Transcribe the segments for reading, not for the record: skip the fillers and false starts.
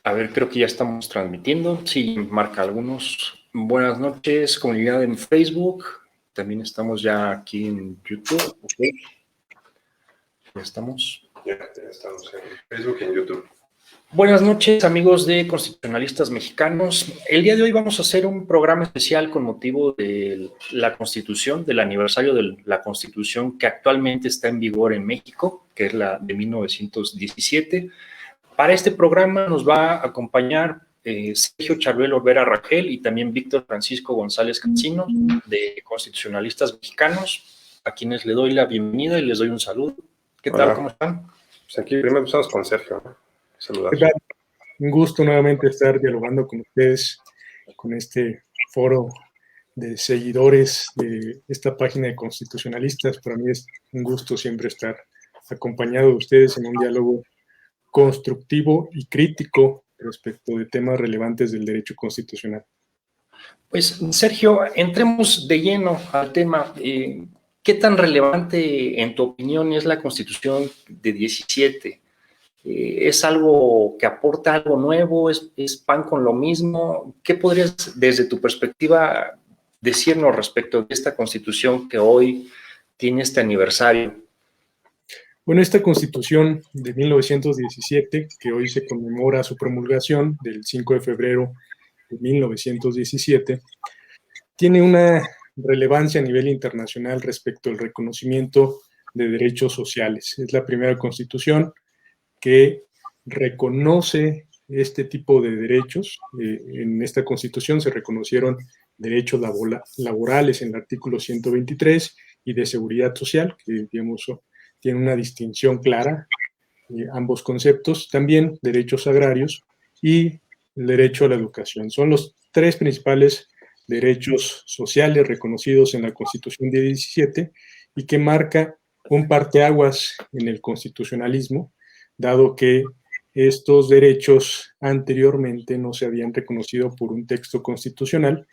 A ver, creo que ya estamos transmitiendo. Sí, marca algunos. Buenas noches, comunidad en Facebook. También estamos ya aquí en YouTube. Okay. Ya estamos. Ya estamos en Facebook y en YouTube. Buenas noches, amigos de Constitucionalistas Mexicanos. El día de hoy vamos a hacer un programa especial con motivo de la Constitución, del aniversario de la Constitución que actualmente está en vigor en México, que es la de 1917. Para este programa nos va a acompañar Sergio Charbel Olvera Rangel y también Víctor Francisco González Cancino, de Constitucionalistas Mexicanos, a quienes le doy la bienvenida y les doy un saludo. ¿Qué tal? ¿Cómo están? Pues aquí primero empezamos con Sergio, ¿no? Saludar. ¿Qué tal? Un gusto nuevamente estar dialogando con ustedes, con este foro de seguidores de esta página de Constitucionalistas. Para mí es un gusto siempre estar acompañado de ustedes en un diálogo constructivo y crítico respecto de temas relevantes del derecho constitucional. Pues, Sergio, entremos de lleno al tema. ¿Qué tan relevante, en tu opinión, es la Constitución de 17? ¿Es algo que aporta algo nuevo? ¿Es pan con lo mismo? ¿Qué podrías, desde tu perspectiva, decirnos respecto de esta Constitución que hoy tiene este aniversario? Bueno, esta Constitución de 1917, que hoy se conmemora su promulgación del 5 de febrero de 1917, tiene una relevancia a nivel internacional respecto al reconocimiento de derechos sociales. Es la primera Constitución que reconoce este tipo de derechos. En esta Constitución se reconocieron derechos laborales en el artículo 123 y de seguridad social, que digamos, tiene una distinción clara, ambos conceptos. También derechos agrarios y el derecho a la educación. Son los tres principales derechos sociales reconocidos en la Constitución de 17 y que marca un parteaguas en el constitucionalismo, dado que estos derechos anteriormente no se habían reconocido por un texto constitucional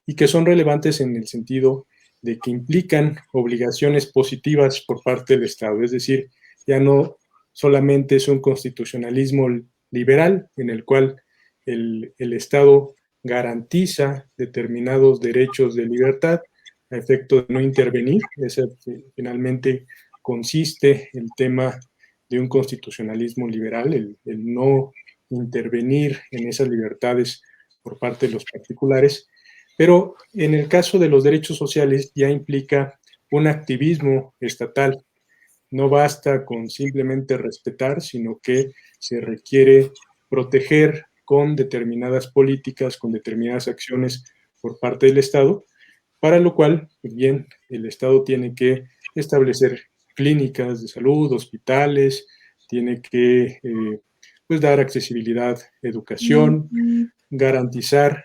y que son relevantes en el sentido de que implican obligaciones positivas por parte del Estado, es decir, ya no solamente es un constitucionalismo liberal en el cual el Estado garantiza determinados derechos de libertad a efecto de no intervenir. Ese finalmente consiste el tema de un constitucionalismo liberal, el no intervenir en esas libertades por parte de los particulares. Pero en el caso de los derechos sociales ya implica un activismo estatal. No basta con simplemente respetar, sino que se requiere proteger con determinadas políticas, con determinadas acciones por parte del Estado, para lo cual, pues bien, el Estado tiene que establecer clínicas de salud, hospitales, tiene que pues dar accesibilidad, educación, garantizar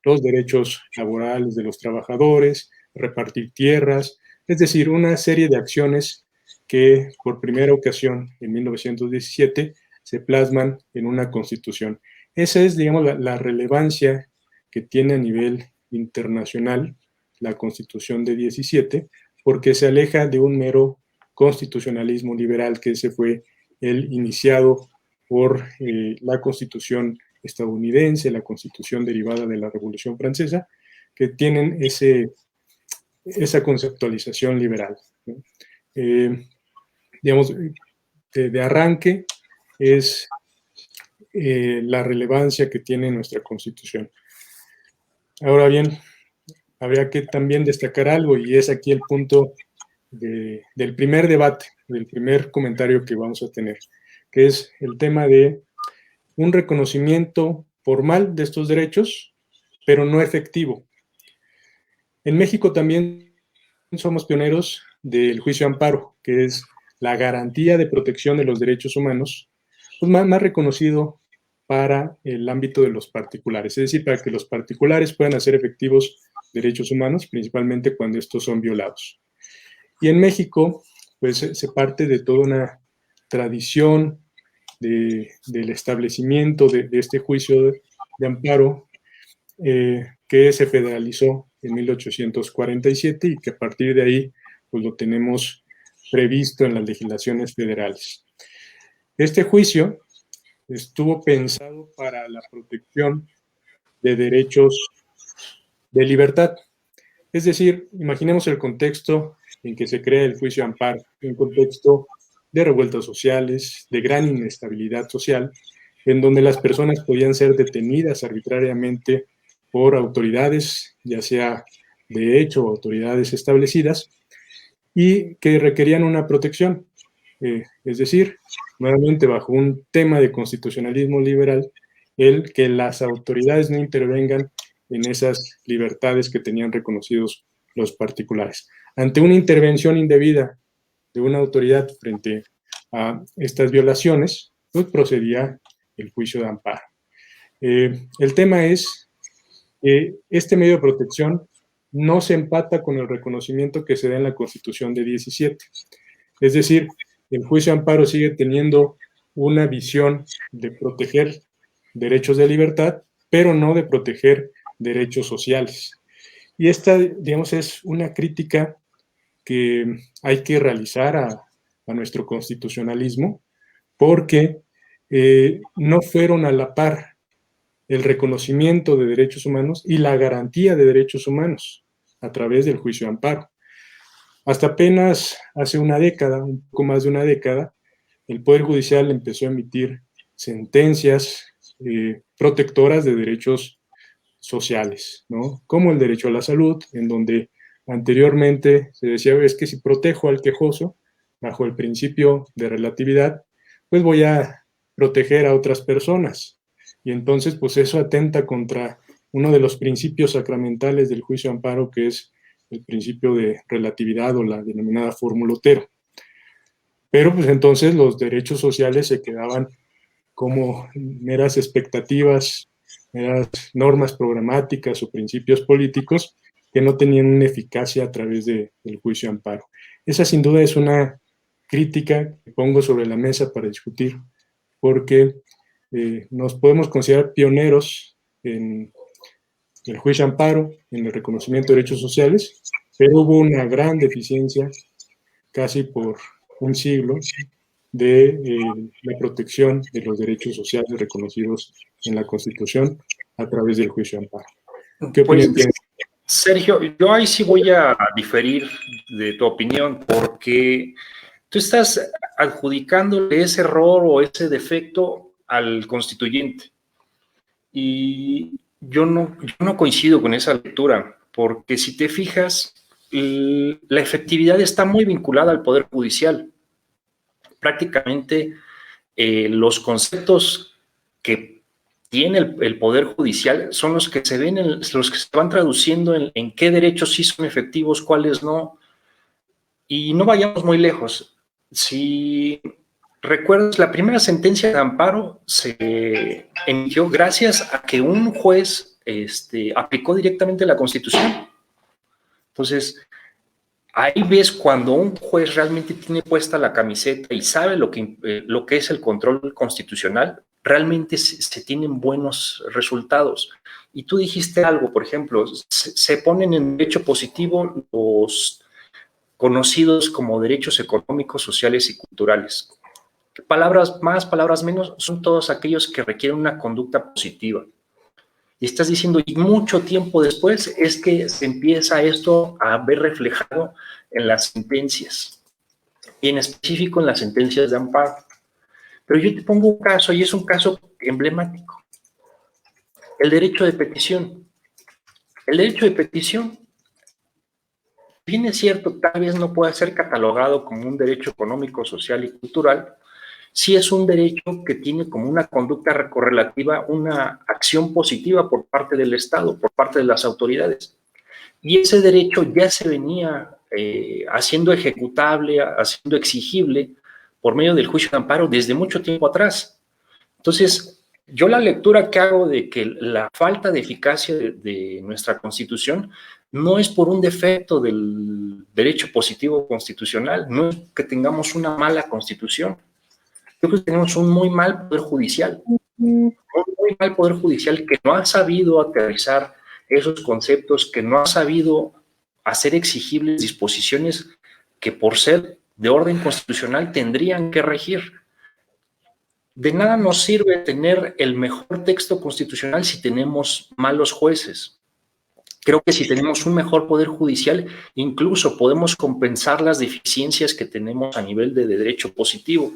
los derechos laborales de los trabajadores, repartir tierras, es decir, una serie de acciones que por primera ocasión en 1917 se plasman en una constitución. Esa es, digamos, la relevancia que tiene a nivel internacional la Constitución de 17, porque se aleja de un mero constitucionalismo liberal, que ese fue el iniciado por la Constitución estadounidense, la Constitución derivada de la Revolución Francesa, que tienen esa conceptualización liberal, ¿no? Digamos, de arranque es la relevancia que tiene nuestra Constitución. Ahora bien, habría que también destacar algo, y es aquí el punto del primer debate, del primer comentario que vamos a tener, que es el tema de un reconocimiento formal de estos derechos, pero no efectivo. En México también somos pioneros del juicio de amparo, que es la garantía de protección de los derechos humanos, pues más reconocido para el ámbito de los particulares, es decir, para que los particulares puedan hacer efectivos derechos humanos, principalmente cuando estos son violados. Y en México, pues se parte de toda una tradición del establecimiento de este juicio de amparo que se federalizó en 1847 y que a partir de ahí pues lo tenemos previsto en las legislaciones federales. Este juicio estuvo pensado para la protección de derechos de libertad. Es decir, imaginemos el contexto en que se crea el juicio de amparo, un contexto de revueltas sociales, de gran inestabilidad social, en donde las personas podían ser detenidas arbitrariamente por autoridades, ya sea de hecho o autoridades establecidas, y que requerían una protección. Es decir, nuevamente bajo un tema de constitucionalismo liberal, el que las autoridades no intervengan en esas libertades que tenían reconocidos los particulares. Ante una intervención indebida de una autoridad frente a estas violaciones, pues procedía el juicio de amparo. El tema es que este medio de protección no se empata con el reconocimiento que se da en la Constitución de 17. Es decir, el juicio de amparo sigue teniendo una visión de proteger derechos de libertad, pero no de proteger derechos sociales. Y esta, digamos, es una crítica que hay que realizar a nuestro constitucionalismo, porque no fueron a la par el reconocimiento de derechos humanos y la garantía de derechos humanos a través del juicio de amparo. Hasta apenas hace una década, un poco más de una década, el Poder Judicial empezó a emitir sentencias protectoras de derechos sociales, ¿no? Como el derecho a la salud, en donde anteriormente se decía, es que si protejo al quejoso, bajo el principio de relatividad, pues voy a proteger a otras personas. Y entonces, pues eso atenta contra uno de los principios sacramentales del juicio de amparo, que es el principio de relatividad o la denominada fórmula Otero. Pero pues entonces los derechos sociales se quedaban como meras expectativas, meras normas programáticas o principios políticos que no tenían una eficacia a través del juicio de amparo. Esa sin duda es una crítica que pongo sobre la mesa para discutir, porque nos podemos considerar pioneros en el juicio de amparo, en el reconocimiento de derechos sociales, pero hubo una gran deficiencia, casi por un siglo, de la protección de los derechos sociales reconocidos en la Constitución a través del juicio de amparo. ¿Qué opinión tienes? Sergio, yo ahí sí voy a diferir de tu opinión, porque tú estás adjudicándole ese error o ese defecto al constituyente. Y yo no coincido con esa lectura, porque si te fijas, la efectividad está muy vinculada al Poder Judicial. Prácticamente los conceptos que tiene el Poder Judicial son los que se ven, los que se van traduciendo en qué derechos sí son efectivos, cuáles no. Y no vayamos muy lejos. Si recuerdas, la primera sentencia de amparo se emitió gracias a que un juez aplicó directamente la Constitución. Entonces, ahí ves cuando un juez realmente tiene puesta la camiseta y sabe lo que es el control constitucional, realmente se tienen buenos resultados. Y tú dijiste algo, por ejemplo, se ponen en derecho positivo los conocidos como derechos económicos, sociales y culturales. Palabras más, palabras menos, son todos aquellos que requieren una conducta positiva. Y estás diciendo, y mucho tiempo después es que se empieza esto a ver reflejado en las sentencias, y en específico en las sentencias de amparo. Pero yo te pongo un caso, y es un caso emblemático. El derecho de petición. El derecho de petición, bien es cierto, tal vez no pueda ser catalogado como un derecho económico, social y cultural, sí es un derecho que tiene como una conducta correlativa, una acción positiva por parte del Estado, por parte de las autoridades. Y ese derecho ya se venía haciendo ejecutable, haciendo exigible por medio del juicio de amparo desde mucho tiempo atrás. Entonces, yo la lectura que hago de que la falta de eficacia de nuestra Constitución no es por un defecto del derecho positivo constitucional, no es que tengamos una mala Constitución. Yo creo que tenemos un muy mal Poder Judicial, un muy mal Poder Judicial que no ha sabido aterrizar esos conceptos, que no ha sabido hacer exigibles disposiciones que por ser de orden constitucional tendrían que regir. De nada nos sirve tener el mejor texto constitucional si tenemos malos jueces. Creo que si tenemos un mejor poder judicial, incluso podemos compensar las deficiencias que tenemos a nivel de derecho positivo.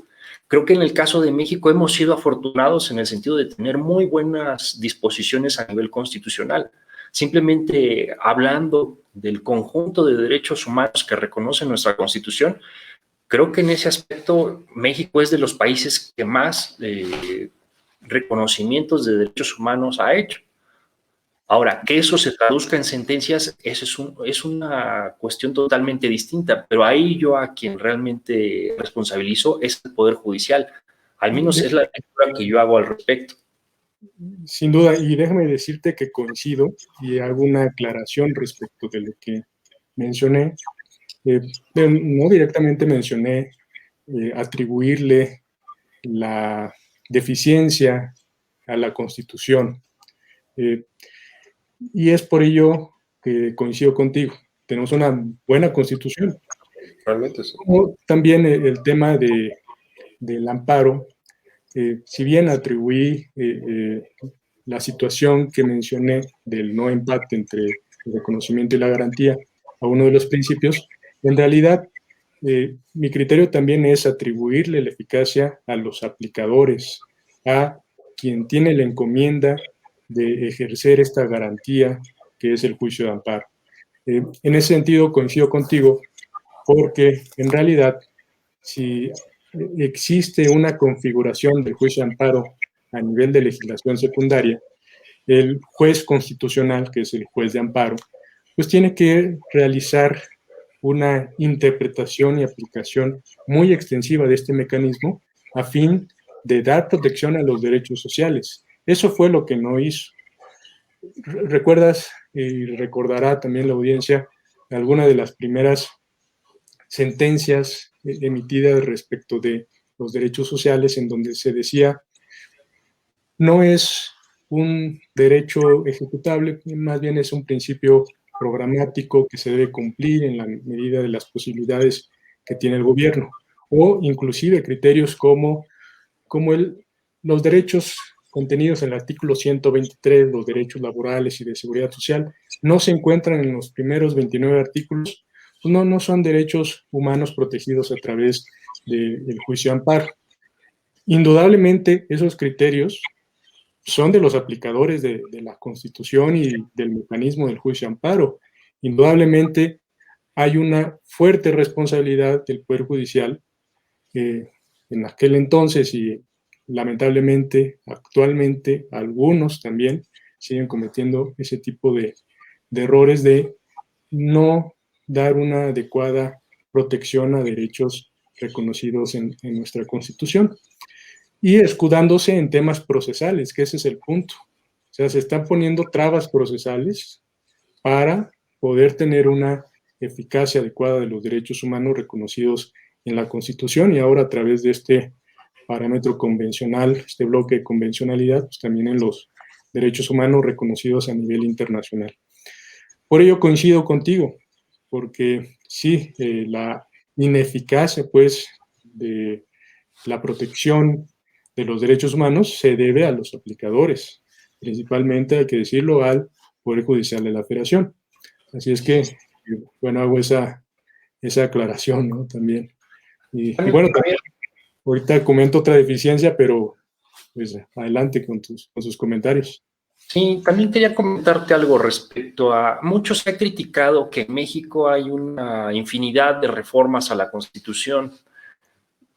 Creo que en el caso de México hemos sido afortunados en el sentido de tener muy buenas disposiciones a nivel constitucional. Simplemente hablando del conjunto de derechos humanos que reconoce nuestra Constitución, creo que en ese aspecto México es de los países que más reconocimientos de derechos humanos ha hecho. Ahora, que eso se traduzca en sentencias, eso es una cuestión totalmente distinta, pero ahí yo a quien realmente responsabilizo es el Poder Judicial. Al menos es la lectura que yo hago al respecto. Sin duda, y déjame decirte que coincido y hago una aclaración respecto de lo que mencioné. No directamente mencioné atribuirle la deficiencia a la Constitución. Y es por ello que coincido contigo. Tenemos una buena Constitución. Realmente sí. Como también el tema del amparo, si bien atribuí la situación que mencioné del no empate entre el reconocimiento y la garantía a uno de los principios, en realidad mi criterio también es atribuirle la eficacia a los aplicadores, a quien tiene la encomienda de ejercer esta garantía que es el juicio de amparo. En ese sentido coincido contigo, porque en realidad si existe una configuración del juicio de amparo a nivel de legislación secundaria, el juez constitucional, que es el juez de amparo, pues tiene que realizar una interpretación y aplicación muy extensiva de este mecanismo a fin de dar protección a los derechos sociales. Eso fue lo que no hizo. ¿Recuerdas y recordará también la audiencia alguna de las primeras sentencias emitidas respecto de los derechos sociales en donde se decía no es un derecho ejecutable, más bien es un principio programático que se debe cumplir en la medida de las posibilidades que tiene el gobierno, o inclusive criterios como los derechos contenidos en el artículo 123, los derechos laborales y de seguridad social, no se encuentran en los primeros 29 artículos, pues no son derechos humanos protegidos a través del juicio de amparo. Indudablemente esos criterios son de los aplicadores de la Constitución y del mecanismo del juicio de amparo. Indudablemente hay una fuerte responsabilidad del Poder Judicial en aquel entonces y lamentablemente actualmente algunos también siguen cometiendo ese tipo de errores de no dar una adecuada protección a derechos reconocidos en nuestra Constitución y escudándose en temas procesales, que ese es el punto. O sea, se están poniendo trabas procesales para poder tener una eficacia adecuada de los derechos humanos reconocidos en la Constitución y ahora a través de este parámetro convencional, este bloque de convencionalidad, pues también en los derechos humanos reconocidos a nivel internacional. Por ello coincido contigo, porque sí, la ineficacia, pues, de la protección de los derechos humanos se debe a los aplicadores, principalmente, hay que decirlo, al Poder Judicial de la Federación. Así es que, bueno, hago esa aclaración, ¿no? También. Y bueno, también, ahorita comento otra deficiencia, pero pues adelante con sus comentarios. Sí, también quería comentarte algo respecto a, muchos se ha criticado que en México hay una infinidad de reformas a la Constitución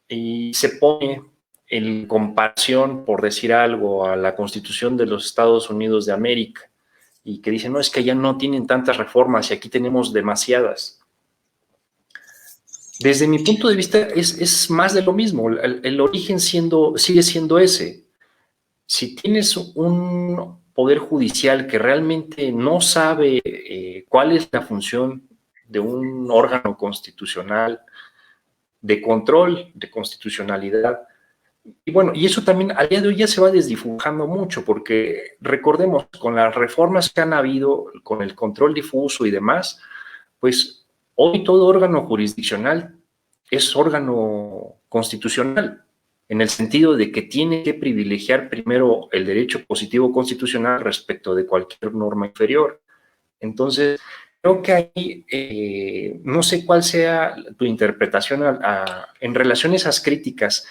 y se pone en comparación, por decir algo, a la Constitución de los Estados Unidos de América y que dicen, no, es que allá no tienen tantas reformas y aquí tenemos demasiadas. Desde mi punto de vista es más de lo mismo, el origen sigue siendo ese. Si tienes un poder judicial que realmente no sabe cuál es la función de un órgano constitucional, de control, de constitucionalidad, y bueno, y eso también al día de hoy ya se va desdibujando mucho, porque recordemos, con las reformas que han habido, con el control difuso y demás, pues hoy todo órgano jurisdiccional es órgano constitucional. en el sentido de que tiene que privilegiar primero el derecho positivo constitucional respecto de cualquier norma inferior. Entonces, creo que ahí no sé cuál sea tu interpretación en relación a esas críticas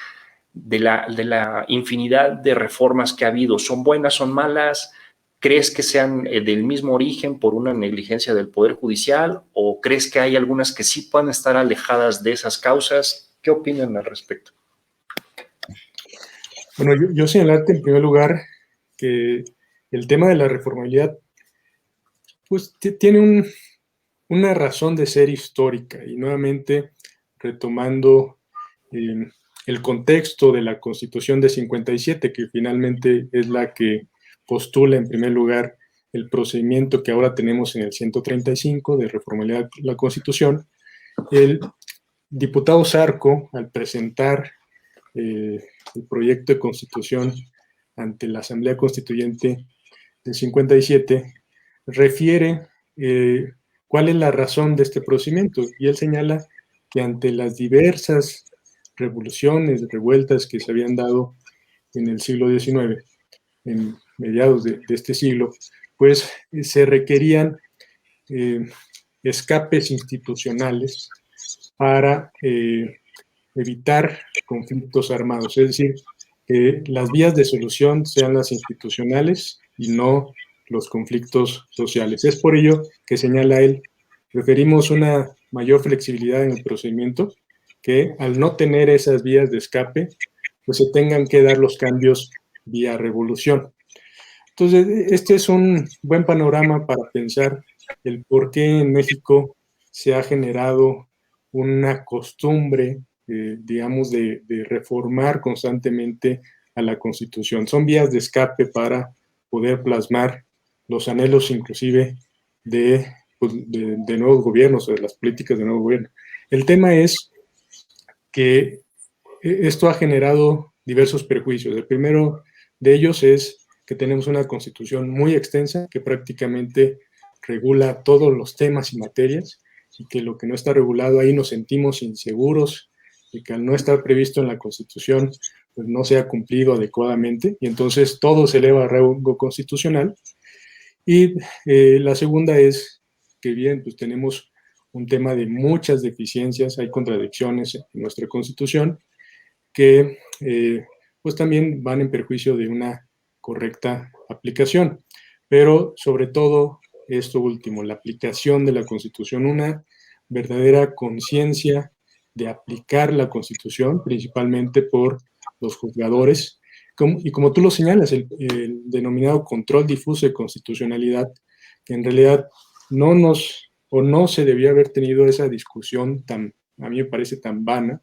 de la infinidad de reformas que ha habido. ¿Son buenas, son malas? ¿Crees que sean del mismo origen por una negligencia del Poder Judicial o crees que hay algunas que sí puedan estar alejadas de esas causas? ¿Qué opinan al respecto? Bueno, yo señalarte en primer lugar que el tema de la reformabilidad pues tiene una razón de ser histórica y nuevamente retomando el contexto de la Constitución de 57, que finalmente es la que postula en primer lugar el procedimiento que ahora tenemos en el 135 de reformular la Constitución. El diputado Zarco, al presentar el proyecto de Constitución ante la Asamblea Constituyente del 57, refiere cuál es la razón de este procedimiento. Y él señala que ante las diversas revoluciones, revueltas que se habían dado en el siglo XIX, en mediados de este siglo, pues se requerían escapes institucionales para evitar conflictos armados, es decir, que las vías de solución sean las institucionales y no los conflictos sociales. Es por ello que señala él, referimos una mayor flexibilidad en el procedimiento, que al no tener esas vías de escape, pues se tengan que dar los cambios vía revolución. Entonces, este es un buen panorama para pensar el por qué en México se ha generado una costumbre, digamos, de reformar constantemente a la Constitución. Son vías de escape para poder plasmar los anhelos inclusive de nuevos gobiernos o de las políticas de nuevo gobierno. El tema es que esto ha generado diversos perjuicios. El primero de ellos es que tenemos una Constitución muy extensa que prácticamente regula todos los temas y materias y que lo que no está regulado ahí nos sentimos inseguros y que al no estar previsto en la Constitución pues no se ha cumplido adecuadamente y entonces todo se eleva a rango constitucional. Y la segunda es que bien, pues tenemos un tema de muchas deficiencias, hay contradicciones en nuestra Constitución que pues también van en perjuicio de una correcta aplicación. Pero sobre todo esto último, la aplicación de la Constitución, una verdadera conciencia de aplicar la Constitución, principalmente por los juzgadores, y como tú lo señalas, el denominado control difuso de constitucionalidad, que en realidad no se debía haber tenido esa discusión tan, a mí me parece tan vana,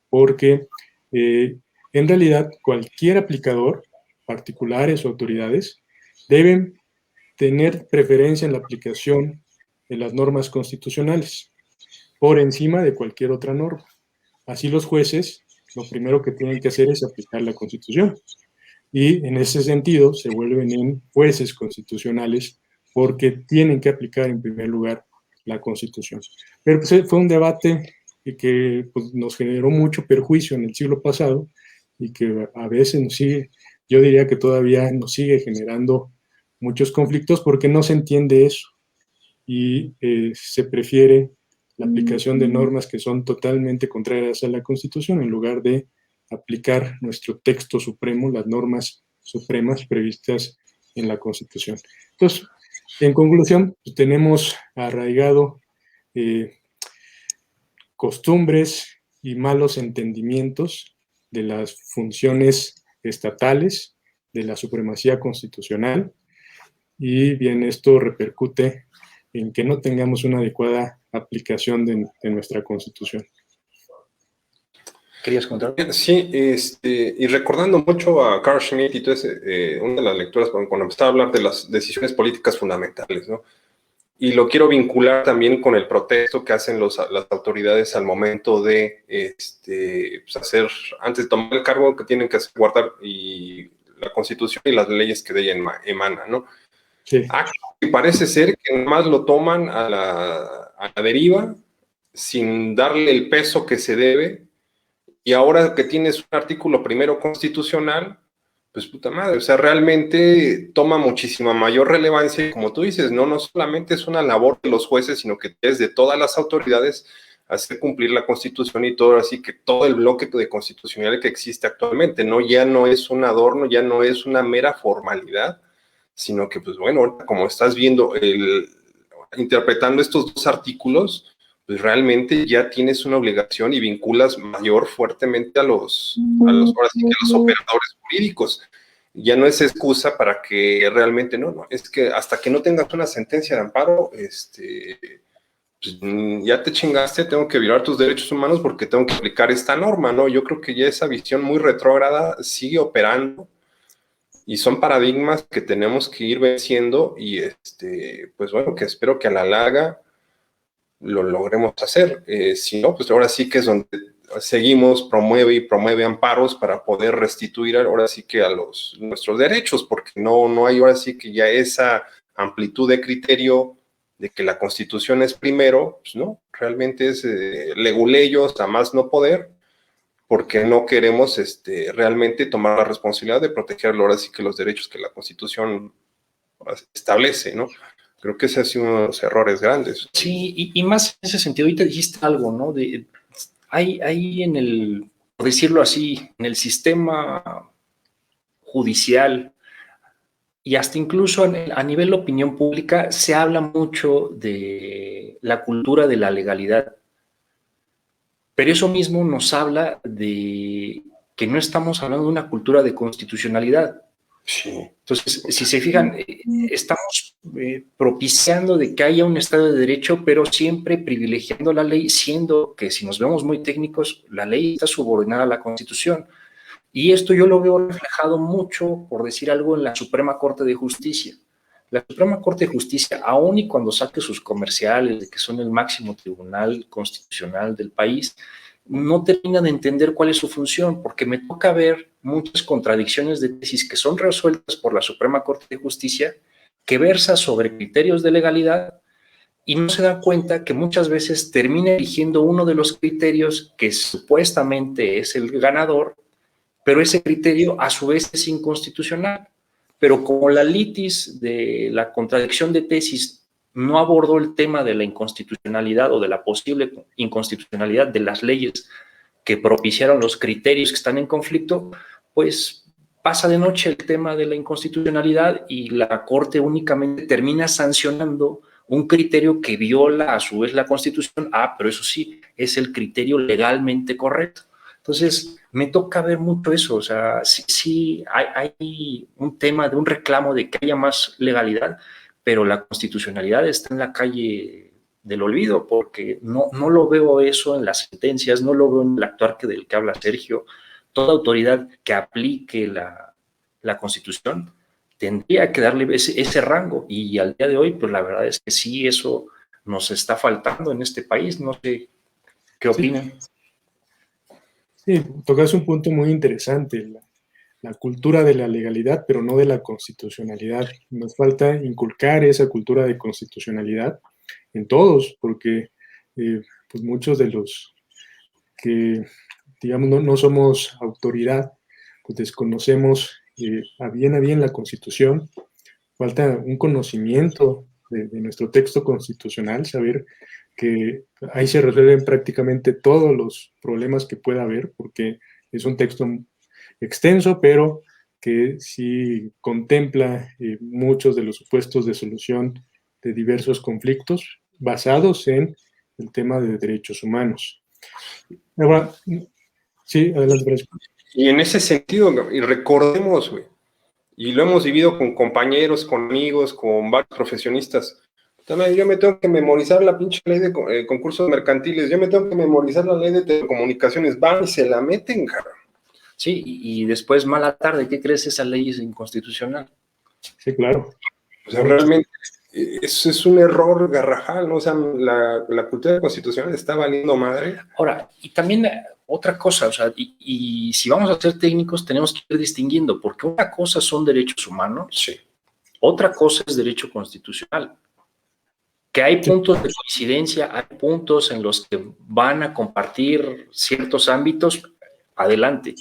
porque en realidad cualquier aplicador, particulares o autoridades, deben tener preferencia en la aplicación de las normas constitucionales por encima de cualquier otra norma. Así los jueces lo primero que tienen que hacer es aplicar la Constitución. Y en ese sentido se vuelven en jueces constitucionales porque tienen que aplicar en primer lugar la Constitución. Pero pues, fue un debate que pues, nos generó mucho perjuicio en el siglo pasado y que a veces nos sigue, yo diría que todavía nos sigue generando muchos conflictos porque no se entiende eso y se prefiere la aplicación de normas que son totalmente contrarias a la Constitución en lugar de aplicar nuestro texto supremo, las normas supremas previstas en la Constitución. Entonces, en conclusión, pues, tenemos arraigado costumbres y malos entendimientos de las funciones estatales, de la supremacía constitucional, y bien, esto repercute en que no tengamos una adecuada aplicación de nuestra Constitución. ¿Querías contar? Sí, y recordando mucho a Carl Schmitt y todo una de las lecturas cuando empezaba a hablar de las decisiones políticas fundamentales, ¿no? Y lo quiero vincular también con el protesto que hacen las autoridades al momento de pues hacer, antes de tomar el cargo, que tienen que guardar y la Constitución y las leyes que de ella emanan, ¿no? Sí. Y parece ser que más lo toman a la deriva, sin darle el peso que se debe, y ahora que tienes un artículo primero constitucional, pues puta madre, o sea, realmente toma muchísima mayor relevancia y como tú dices, no solamente es una labor de los jueces, sino que es de todas las autoridades hacer cumplir la Constitución y todo, así que todo el bloque de constitucional que existe actualmente, ¿no? Ya no es un adorno, ya no es una mera formalidad, sino que, pues bueno, como estás viendo, interpretando estos dos artículos, pues realmente ya tienes una obligación y vinculas mayor fuertemente ahora sí que a los operadores jurídicos. Ya no es excusa para que realmente, no, es que hasta que no tengas una sentencia de amparo, pues, ya te chingaste, tengo que violar tus derechos humanos porque tengo que aplicar esta norma, ¿no? Yo creo que ya esa visión muy retrógrada sigue operando y son paradigmas que tenemos que ir venciendo y, pues bueno, que espero que a la larga lo logremos hacer. Si no, pues ahora sí que es donde seguimos, promueve amparos para poder restituir ahora sí que a nuestros derechos, porque no hay ahora sí que ya esa amplitud de criterio de que la Constitución es primero, pues no, realmente es leguleyos a más no poder, porque no queremos realmente tomar la responsabilidad de proteger ahora sí que los derechos que la Constitución establece, ¿no? Creo que ese ha sido uno de los errores grandes. Sí, y más en ese sentido, ahorita dijiste algo, ¿no? Hay en el, por decirlo así, en el sistema judicial y hasta incluso a nivel de opinión pública se habla mucho de la cultura de la legalidad, pero eso mismo nos habla de que no estamos hablando de una cultura de constitucionalidad. Sí. Entonces, si se fijan, estamos propiciando de que haya un Estado de Derecho, pero siempre privilegiando la ley, siendo que si nos vemos muy técnicos, la ley está subordinada a la Constitución. Y esto yo lo veo reflejado mucho, por decir algo, en la Suprema Corte de Justicia. La Suprema Corte de Justicia, aun y cuando saque sus comerciales de que son el máximo tribunal constitucional del país, no termina de entender cuál es su función, porque me toca ver muchas contradicciones de tesis que son resueltas por la Suprema Corte de Justicia, que versa sobre criterios de legalidad y no se da cuenta que muchas veces termina eligiendo uno de los criterios que supuestamente es el ganador, pero ese criterio a su vez es inconstitucional. Pero como la litis de la contradicción de tesis no abordó el tema de la inconstitucionalidad o de la posible inconstitucionalidad de las leyes que propiciaron los criterios que están en conflicto, pues pasa de noche el tema de la inconstitucionalidad y la Corte únicamente termina sancionando un criterio que viola a su vez la Constitución. Pero eso sí, es el criterio legalmente correcto. Entonces, me toca ver mucho eso, o sea, sí hay un tema de un reclamo de que haya más legalidad, pero la constitucionalidad está en la calle del olvido, porque no lo veo eso en las sentencias, no lo veo en el actuar del que habla Sergio. Toda autoridad que aplique la Constitución tendría que darle ese rango, y al día de hoy, pues la verdad es que sí, eso nos está faltando en este país. No sé qué opinan. Sí, tocas un punto muy interesante, la cultura de la legalidad, pero no de la constitucionalidad. Nos falta inculcar esa cultura de constitucionalidad en todos, porque pues muchos de los que, digamos, no somos autoridad, pues desconocemos a bien la Constitución. Falta un conocimiento de nuestro texto constitucional, saber que ahí se resuelven prácticamente todos los problemas que pueda haber, porque es un texto extenso, pero que sí contempla muchos de los supuestos de solución de diversos conflictos basados en el tema de derechos humanos. Ahora, sí, adelante, Francisco. Y en ese sentido, y recordemos, güey, y lo hemos vivido con compañeros, con amigos, con varios profesionistas. También yo me tengo que memorizar la pinche ley de concursos mercantiles, yo me tengo que memorizar la ley de telecomunicaciones, van y se la meten, cabrón. Sí, y después, mala tarde, ¿qué crees? Esa ley es inconstitucional. Sí, claro. O sea, realmente eso es un error garrafal, ¿no? O sea, la cultura constitucional está valiendo madre. Ahora, y también otra cosa, o sea, y si vamos a ser técnicos, tenemos que ir distinguiendo, porque una cosa son derechos humanos, sí, otra cosa es derecho constitucional. Que hay puntos de coincidencia, hay puntos en los que van a compartir ciertos ámbitos, adelante,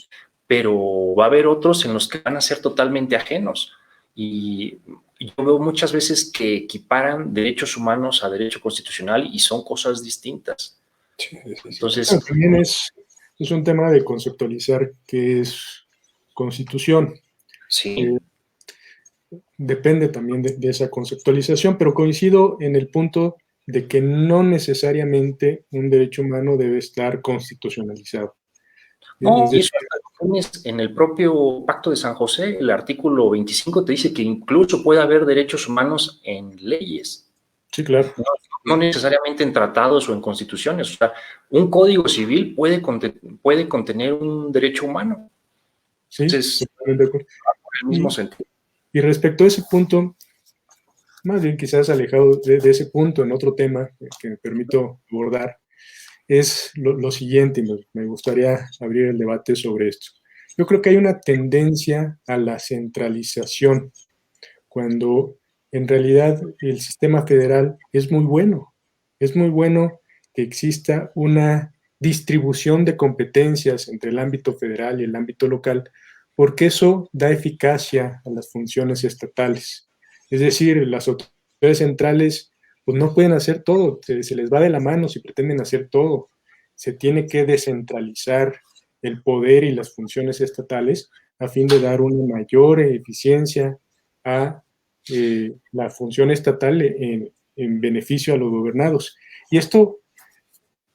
pero va a haber otros en los que van a ser totalmente ajenos. Y yo veo muchas veces que equiparan derechos humanos a derecho constitucional y son cosas distintas. Sí. Entonces, bueno, también es un tema de conceptualizar qué es constitución. sí. Depende también de esa conceptualización, pero coincido en el punto de que no necesariamente un derecho humano debe estar constitucionalizado. No, Es y eso decir, hasta lo tienes en el propio Pacto de San José, el artículo 25 te dice que incluso puede haber derechos humanos en leyes, sí, claro. no necesariamente en tratados o en constituciones. O sea, un código civil puede contener un derecho humano. Sí, Entonces, totalmente de acuerdo. por el mismo sentido. Y respecto a ese punto, más bien quizás alejado de ese punto, en otro tema que me permito abordar, es lo siguiente, y me gustaría abrir el debate sobre esto. Yo creo que hay una tendencia a la centralización, cuando en realidad el sistema federal es muy bueno. Es muy bueno que exista una distribución de competencias entre el ámbito federal y el ámbito local, porque eso da eficacia a las funciones estatales. Es decir, las autoridades centrales pues no pueden hacer todo, se les va de la mano si pretenden hacer todo. Se tiene que descentralizar el poder y las funciones estatales a fin de dar una mayor eficiencia a la función estatal en beneficio a los gobernados. Y esto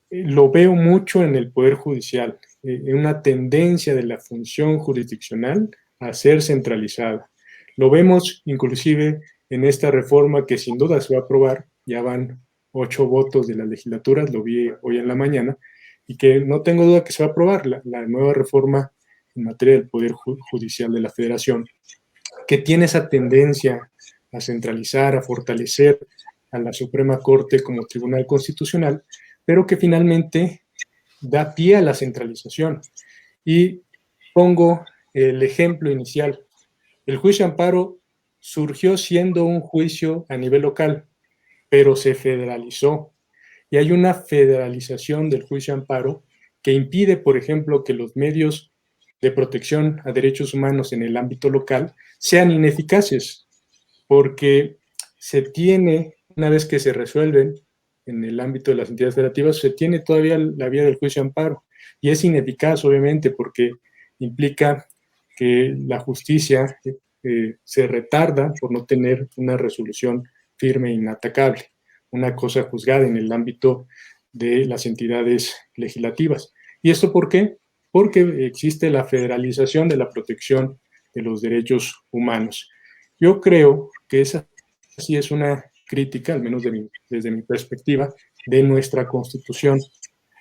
lo veo mucho en el Poder Judicial, en una tendencia de la función jurisdiccional a ser centralizada. Lo vemos inclusive en esta reforma que sin duda se va a aprobar, ya van 8 votos de las legislaturas, lo vi hoy en la mañana, y que no tengo duda que se va a aprobar la nueva reforma en materia del Poder Judicial de la Federación, que tiene esa tendencia a centralizar, a fortalecer a la Suprema Corte como Tribunal Constitucional, pero que finalmente da pie a la centralización. Y pongo el ejemplo inicial. El juicio de amparo surgió siendo un juicio a nivel local, pero se federalizó. Y hay una federalización del juicio de amparo que impide, por ejemplo, que los medios de protección a derechos humanos en el ámbito local sean ineficaces, porque se tiene, una vez que se resuelven en el ámbito de las entidades federativas, se tiene todavía la vía del juicio de amparo, y es ineficaz, obviamente, porque implica que la justicia se retarda por no tener una resolución firme e inatacable, una cosa juzgada en el ámbito de las entidades legislativas. ¿Y esto por qué? Porque existe la federalización de la protección de los derechos humanos. Yo creo que esa sí es una crítica, al menos desde mi perspectiva, de nuestra Constitución,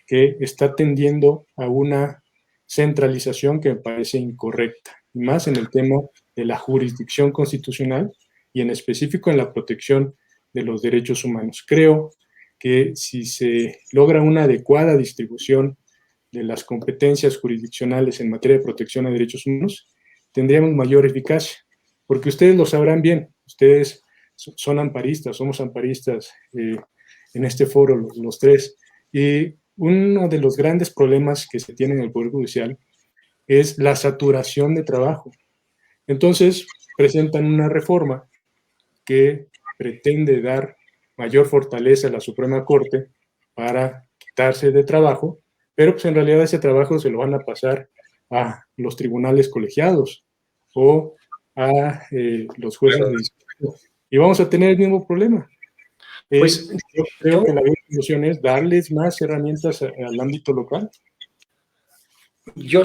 que está tendiendo a una centralización que me parece incorrecta, y más en el tema de la jurisdicción constitucional y en específico en la protección de los derechos humanos. Creo que si se logra una adecuada distribución de las competencias jurisdiccionales en materia de protección a derechos humanos, tendríamos mayor eficacia, porque ustedes lo sabrán bien, ustedes son amparistas, somos amparistas en este foro, los tres, y uno de los grandes problemas que se tiene en el Poder Judicial es la saturación de trabajo. Entonces, presentan una reforma que pretende dar mayor fortaleza a la Suprema Corte para quitarse de trabajo, pero pues en realidad ese trabajo se lo van a pasar a los tribunales colegiados o a los jueces de distrito. Y vamos a tener el mismo problema. Pues Yo creo que la buena solución es darles más herramientas al ámbito local. Yo,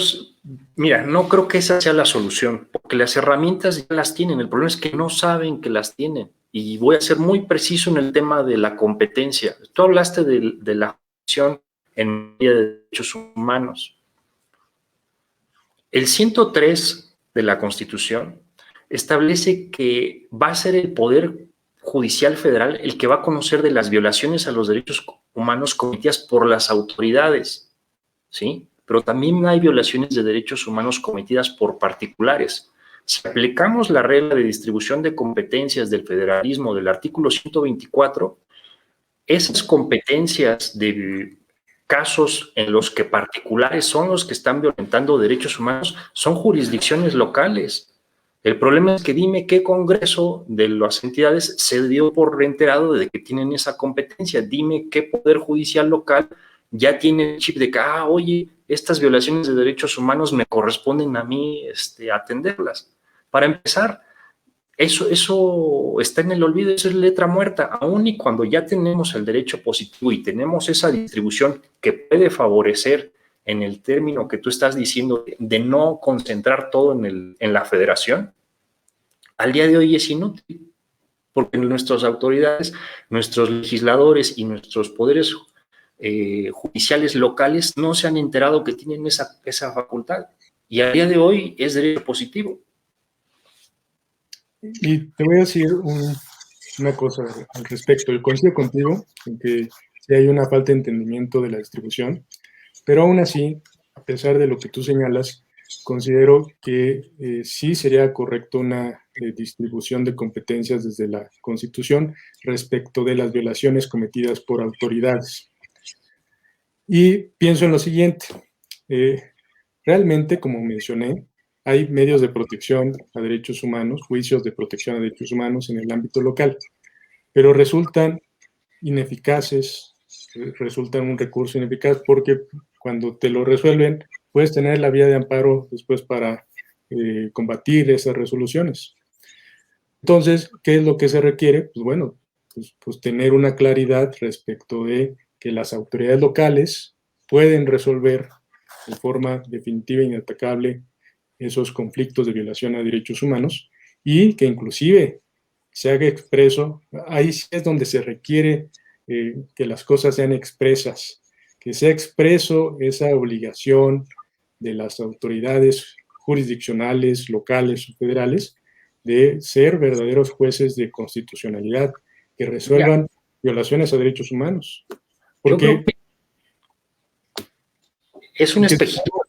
mira, no creo que esa sea la solución, porque las herramientas ya las tienen. El problema es que no saben que las tienen. Y voy a ser muy preciso en el tema de la competencia. Tú hablaste de la jurisdicción en materia de derechos humanos. El 103 de la Constitución establece que va a ser el Poder Judicial Federal el que va a conocer de las violaciones a los derechos humanos cometidas por las autoridades, ¿sí? Pero también hay violaciones de derechos humanos cometidas por particulares. Si aplicamos la regla de distribución de competencias del federalismo del artículo 124, esas competencias casos en los que particulares son los que están violentando derechos humanos, son jurisdicciones locales. El problema es que dime qué congreso de las entidades se dio por enterado de que tienen esa competencia. Dime qué poder judicial local ya tiene el chip de que, oye, estas violaciones de derechos humanos me corresponden a mí atenderlas. Para empezar, eso está en el olvido, eso es letra muerta. Aún y cuando ya tenemos el derecho positivo y tenemos esa distribución que puede favorecer en el término que tú estás diciendo de no concentrar todo en la federación, al día de hoy es inútil, porque nuestras autoridades, nuestros legisladores y nuestros poderes judiciales locales no se han enterado que tienen esa facultad. Y al día de hoy es derecho positivo. Y te voy a decir una cosa al respecto. Yo coincido contigo en que sí hay una falta de entendimiento de la distribución, pero aún así, a pesar de lo que tú señalas, considero que sí sería correcto una distribución de competencias desde la Constitución respecto de las violaciones cometidas por autoridades. Y pienso en lo siguiente. Realmente, como mencioné, hay medios de protección a derechos humanos, juicios de protección a derechos humanos en el ámbito local, pero resultan ineficaces, resultan un recurso ineficaz porque cuando te lo resuelven, puedes tener la vía de amparo después para combatir esas resoluciones. Entonces, ¿qué es lo que se requiere? Pues bueno, pues tener una claridad respecto de que las autoridades locales pueden resolver de forma definitiva e inatacable esos conflictos de violación a derechos humanos y que inclusive se haga expreso, ahí sí es donde se requiere que las cosas sean expresas, que sea expreso esa obligación de las autoridades jurisdiccionales, locales o federales de ser verdaderos jueces de constitucionalidad, que resuelvan violaciones a derechos humanos. Porque es un espejismo.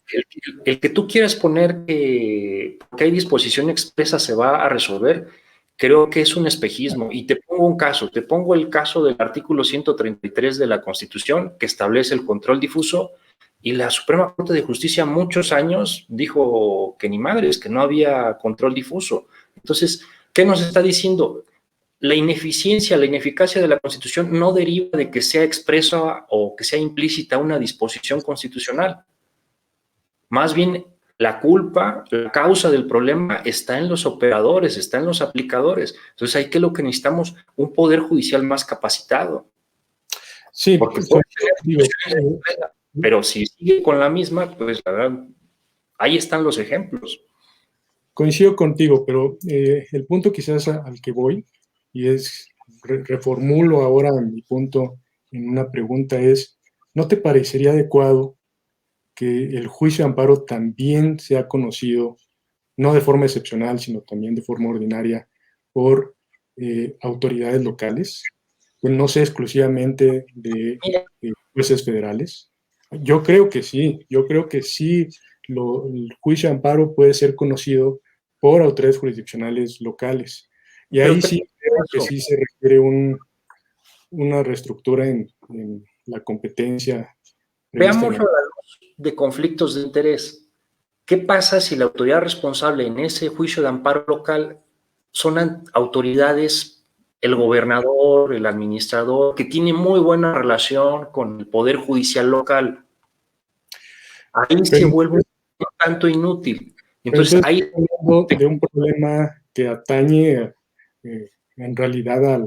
El que tú quieras poner que hay disposición expresa se va a resolver, creo que es un espejismo. Y te pongo el caso del artículo 133 de la Constitución que establece el control difuso, y la Suprema Corte de Justicia muchos años dijo que ni madres, que no había control difuso. Entonces, ¿qué nos está diciendo? La ineficiencia, la ineficacia de la Constitución no deriva de que sea expresa o que sea implícita una disposición constitucional. Más bien, la culpa, la causa del problema está en los operadores, está en los aplicadores. Entonces, hay que lo que necesitamos, un poder judicial más capacitado. Sí, porque pero si sigue con la misma, pues la verdad, ahí están los ejemplos. Coincido contigo, pero el punto quizás al que voy, y es, reformulo ahora mi punto en una pregunta, es, ¿no te parecería adecuado que el juicio de amparo también sea conocido, no de forma excepcional, sino también de forma ordinaria, por autoridades locales, que no sea exclusivamente de jueces federales? Yo creo que sí, el juicio de amparo puede ser conocido por autoridades jurisdiccionales locales. Y ahí sí creo que sí se requiere una reestructura en la competencia. Veámoslo a la luz de conflictos de interés. ¿Qué pasa si la autoridad responsable en ese juicio de amparo local son autoridades, el gobernador, el administrador, que tiene muy buena relación con el poder judicial local? Ahí se vuelve un tanto inútil. Entonces ahí de un problema que atañe en realidad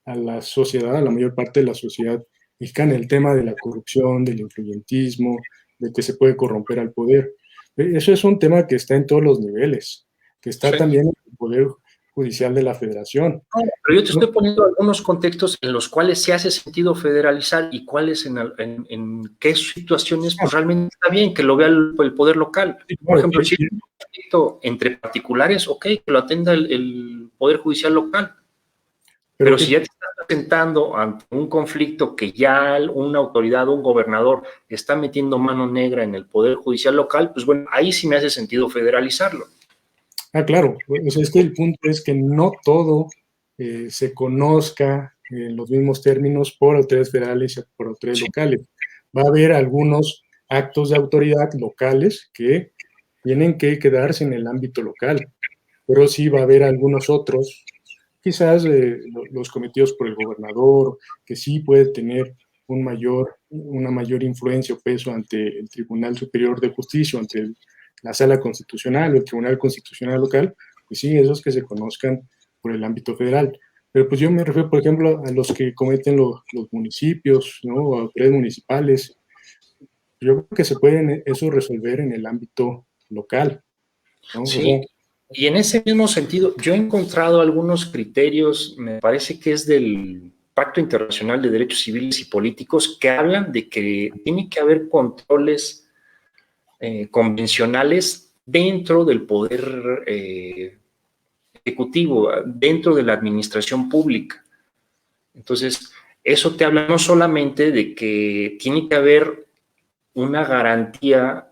a la sociedad, a la mayor parte de la sociedad mexicana, el tema de la corrupción, del influyentismo, de que se puede corromper al poder. Eso es un tema que está en todos los niveles, que está también en el Poder Judicial de la Federación. Pero yo te estoy poniendo algunos contextos en los cuales se hace sentido federalizar y cuáles en qué situaciones pues realmente está bien que lo vea el poder local. Por ejemplo, si hay un conflicto entre particulares, ok, que lo atenda el Poder Judicial local. Pero si ya te estás presentando ante un conflicto que ya una autoridad, un gobernador, está metiendo mano negra en el Poder Judicial local, pues bueno, ahí sí me hace sentido federalizarlo. Claro, o sea, es que el punto es que no todo se conozca en los mismos términos por autoridades federales y por autoridades locales. va a haber algunos actos de autoridad locales que tienen que quedarse en el ámbito local, pero sí va a haber algunos otros, quizás los cometidos por el gobernador, que sí puede tener una mayor influencia o peso ante el Tribunal Superior de Justicia, ante la Sala Constitucional o el Tribunal Constitucional local, pues sí, esos que se conozcan por el ámbito federal. Pero pues yo me refiero, por ejemplo, a los que cometen los municipios, ¿no? O autoridades municipales. Yo creo que se pueden eso resolver en el ámbito local, ¿no? Sí, O sea, y en ese mismo sentido, yo he encontrado algunos criterios, me parece que es del Pacto Internacional de Derechos Civiles y Políticos, que hablan de que tiene que haber controles convencionales dentro del poder ejecutivo, dentro de la administración pública. Entonces, eso te habla no solamente de que tiene que haber una garantía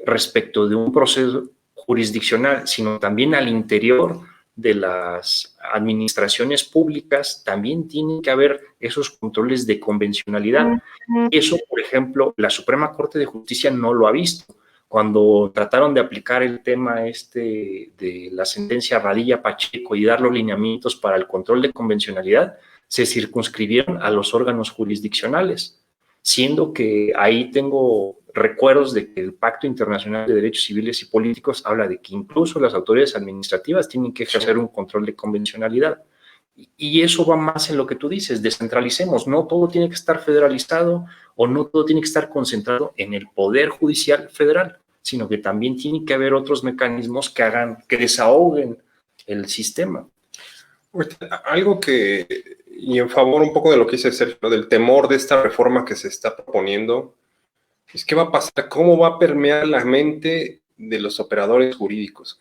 respecto de un proceso jurisdiccional, sino también al interior de las administraciones públicas también tienen que haber esos controles de convencionalidad. Eso, por ejemplo, la Suprema Corte de Justicia no lo ha visto. Cuando trataron de aplicar el tema de la sentencia Radilla Pacheco y dar los lineamientos para el control de convencionalidad, se circunscribieron a los órganos jurisdiccionales, siendo que ahí tengo recuerdos de que el Pacto Internacional de Derechos Civiles y Políticos habla de que incluso las autoridades administrativas tienen que ejercer un control de convencionalidad. Y eso va más en lo que tú dices, descentralicemos, no todo tiene que estar federalizado o no todo tiene que estar concentrado en el Poder Judicial Federal, sino que también tiene que haber otros mecanismos que hagan, que desahoguen el sistema. Algo que, y en favor un poco de lo que dice Sergio, ¿no? Del temor de esta reforma que se está proponiendo, es qué va a pasar, cómo va a permear la mente de los operadores jurídicos.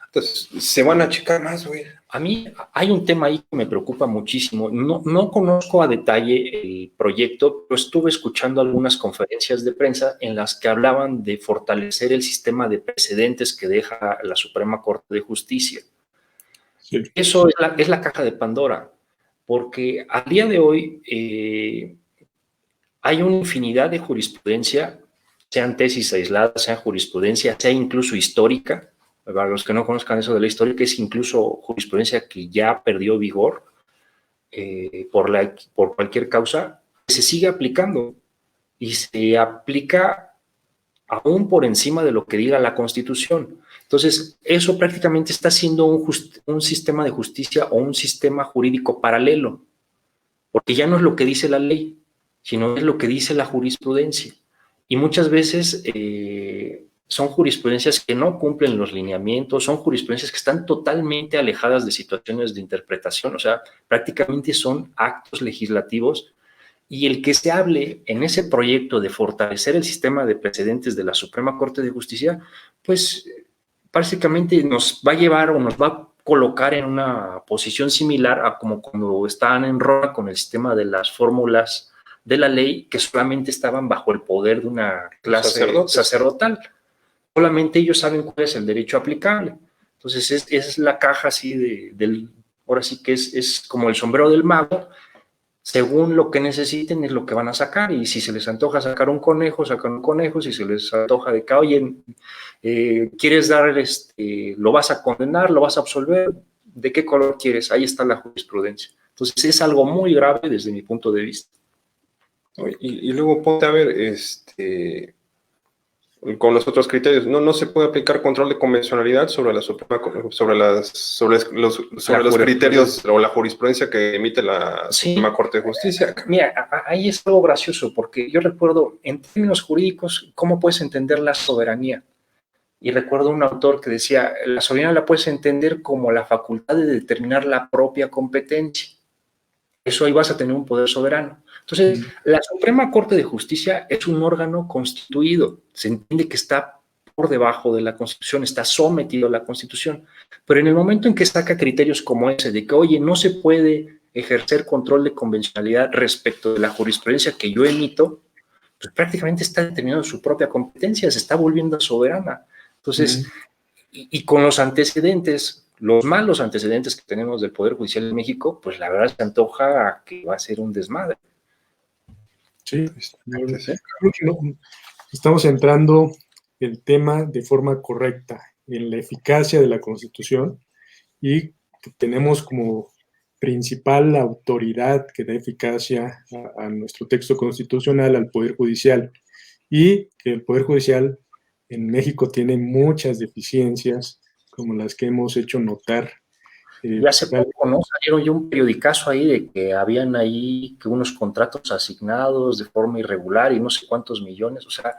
Entonces, se van a achicar más, güey. A mí hay un tema ahí que me preocupa muchísimo. No conozco a detalle el proyecto, pero estuve escuchando algunas conferencias de prensa en las que hablaban de fortalecer el sistema de precedentes que deja la Suprema Corte de Justicia. Sí. Eso es la caja de Pandora, porque al día de hoy hay una infinidad de jurisprudencia, sean tesis aisladas, sea jurisprudencia, sea incluso histórica. Para los que no conozcan eso de la historia, que es incluso jurisprudencia que ya perdió vigor por cualquier causa, se sigue aplicando y se aplica aún por encima de lo que diga la Constitución. Entonces, eso prácticamente está siendo un sistema de justicia o un sistema jurídico paralelo, porque ya no es lo que dice la ley, sino es lo que dice la jurisprudencia. Y muchas veces son jurisprudencias que no cumplen los lineamientos, son jurisprudencias que están totalmente alejadas de situaciones de interpretación, o sea, prácticamente son actos legislativos, y el que se hable en ese proyecto de fortalecer el sistema de precedentes de la Suprema Corte de Justicia, pues básicamente nos va a llevar o nos va a colocar en una posición similar a como cuando estaban en Roma con el sistema de las fórmulas de la ley que solamente estaban bajo el poder de una clase sacerdotal. Solamente ellos saben cuál es el derecho aplicable. Entonces, esa es la caja así ahora sí que es como el sombrero del mago. Según lo que necesiten es lo que van a sacar, y si se les antoja sacar un conejo, sacan un conejo. Si se les antoja de que, oye, quieres dar, lo vas a condenar, lo vas a absolver, ¿de qué color quieres? Ahí está la jurisprudencia. Entonces, es algo muy grave desde mi punto de vista. Y luego ponte a ver, con los otros criterios, no se puede aplicar control de convencionalidad sobre los criterios o la jurisprudencia que emite la Suprema Corte de Justicia. Mira, ahí es algo gracioso, porque yo recuerdo, en términos jurídicos, ¿cómo puedes entender la soberanía? Y recuerdo un autor que decía, la soberanía la puedes entender como la facultad de determinar la propia competencia. Eso ahí vas a tener un poder soberano. Entonces, la Suprema Corte de Justicia es un órgano constituido. Se entiende que está por debajo de la Constitución, está sometido a la Constitución. Pero en el momento en que saca criterios como ese, de que, oye, no se puede ejercer control de convencionalidad respecto de la jurisprudencia que yo emito, pues prácticamente está determinando su propia competencia, se está volviendo soberana. Entonces, y con los antecedentes, los malos antecedentes que tenemos del Poder Judicial de México, pues la verdad se antoja que va a ser un desmadre. Sí, creo que no, estamos entrando el tema de forma correcta en la eficacia de la Constitución y que tenemos como principal autoridad que da eficacia a nuestro texto constitucional al Poder Judicial, y que el Poder Judicial en México tiene muchas deficiencias, como las que hemos hecho notar. Y hace poco, ¿no? Salieron ya un periodicazo ahí de que habían ahí que unos contratos asignados de forma irregular y no sé cuántos millones, o sea,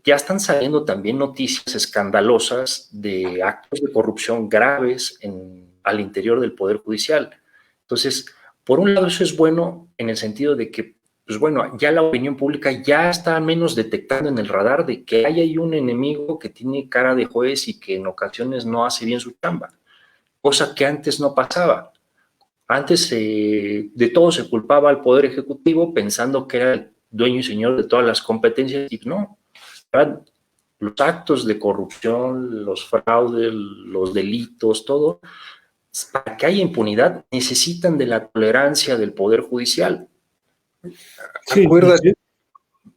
ya están saliendo también noticias escandalosas de actos de corrupción graves al interior del Poder Judicial. Entonces, por un lado eso es bueno en el sentido de que, pues bueno, ya la opinión pública ya está menos detectando en el radar de que hay ahí un enemigo que tiene cara de juez y que en ocasiones no hace bien su chamba, cosa que antes no pasaba. Antes de todo se culpaba al Poder Ejecutivo pensando que era el dueño y señor de todas las competencias y no. Los actos de corrupción, los fraudes, los delitos, todo, para que haya impunidad, necesitan de la tolerancia del Poder Judicial. Sí, acuérdate,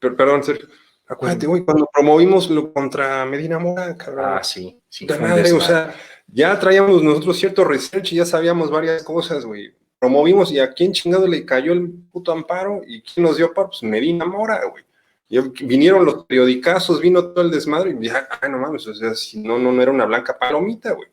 perdón, Sergio, acuérdate, güey, cuando promovimos lo contra Medina Mora, cabrón. Ah, sí, sí. Madre, o sea, ya traíamos nosotros cierto research y ya sabíamos varias cosas, güey. Promovimos y a quién chingado le cayó el puto amparo y quién nos dio amparo, pues Medina Mora, güey. Y vinieron los periodicazos, vino todo el desmadre y ya, no mames, o sea, si no era una blanca palomita, güey.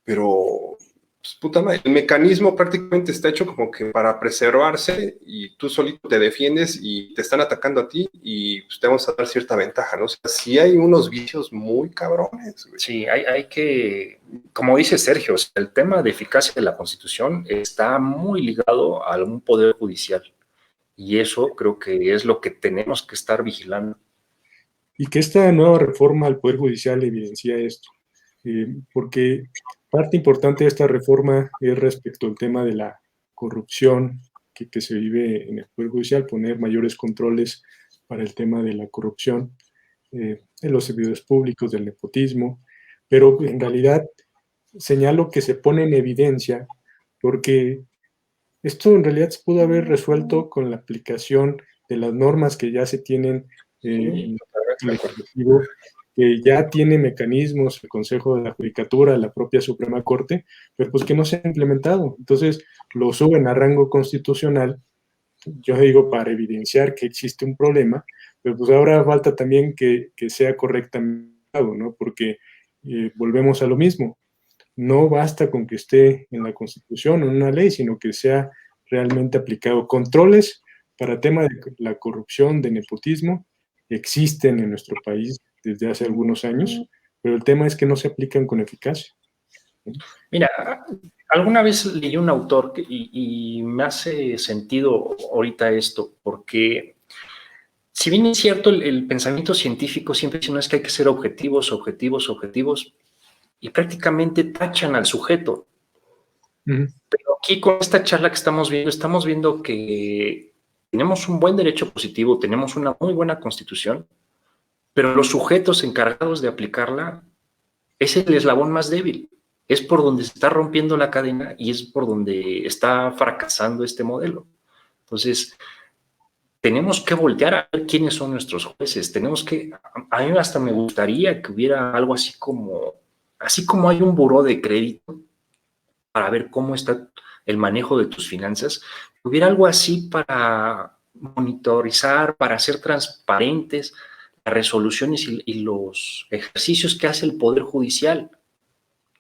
Pero, pues, puta madre, el mecanismo prácticamente está hecho como que para preservarse y tú solito te defiendes y te están atacando a ti y pues, te vamos a dar cierta ventaja, ¿no? O sea, sí hay unos vicios muy cabrones, güey. Sí, hay que, como dice Sergio, el tema de eficacia de la Constitución está muy ligado a un poder judicial. Y eso creo que es lo que tenemos que estar vigilando. Y que esta nueva reforma al Poder Judicial evidencia esto, porque parte importante de esta reforma es respecto al tema de la corrupción que se vive en el Poder Judicial, poner mayores controles para el tema de la corrupción en los servidores públicos, del nepotismo, pero en realidad señalo que se pone en evidencia porque esto en realidad se pudo haber resuelto con la aplicación de las normas que ya se tienen en el Ejecutivo, que ya tiene mecanismos, el Consejo de la Judicatura, la propia Suprema Corte, pero pues que no se ha implementado. Entonces lo suben a rango constitucional, yo digo, para evidenciar que existe un problema, pero pues ahora falta también que sea correctamente, ¿no? Porque volvemos a lo mismo. No basta con que esté en la Constitución o en una ley, sino que sea realmente aplicado. Controles para tema de la corrupción, de nepotismo, existen en nuestro país desde hace algunos años, pero el tema es que no se aplican con eficacia. Mira, alguna vez leí un autor y me hace sentido ahorita esto, porque si bien es cierto el pensamiento científico siempre dice no es que hay que ser objetivos, objetivos, objetivos, y prácticamente tachan al sujeto. Pero aquí con esta charla que estamos viendo que tenemos un buen derecho positivo, tenemos una muy buena constitución, pero los sujetos encargados de aplicarla es el eslabón más débil. Es por donde se está rompiendo la cadena y es por donde está fracasando este modelo. Entonces, tenemos que voltear a ver quiénes son nuestros jueces. A mí hasta me gustaría que hubiera algo así como hay un buró de crédito para ver cómo está el manejo de tus finanzas, hubiera algo así para monitorizar, para hacer transparentes las resoluciones y los ejercicios que hace el Poder Judicial.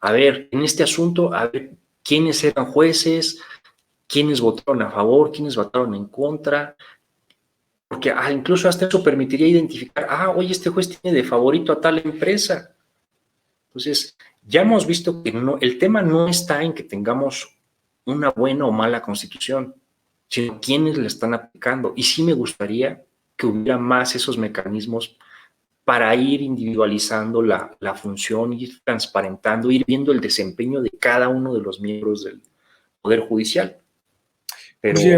A ver, en este asunto, a ver quiénes eran jueces, quiénes votaron a favor, quiénes votaron en contra, porque incluso hasta eso permitiría identificar, oye, este juez tiene de favorito a tal empresa. Entonces, ya hemos visto que el tema no está en que tengamos una buena o mala constitución, sino quiénes la están aplicando. Y sí me gustaría que hubiera más esos mecanismos para ir individualizando la función, ir transparentando, ir viendo el desempeño de cada uno de los miembros del Poder Judicial. Pero sí,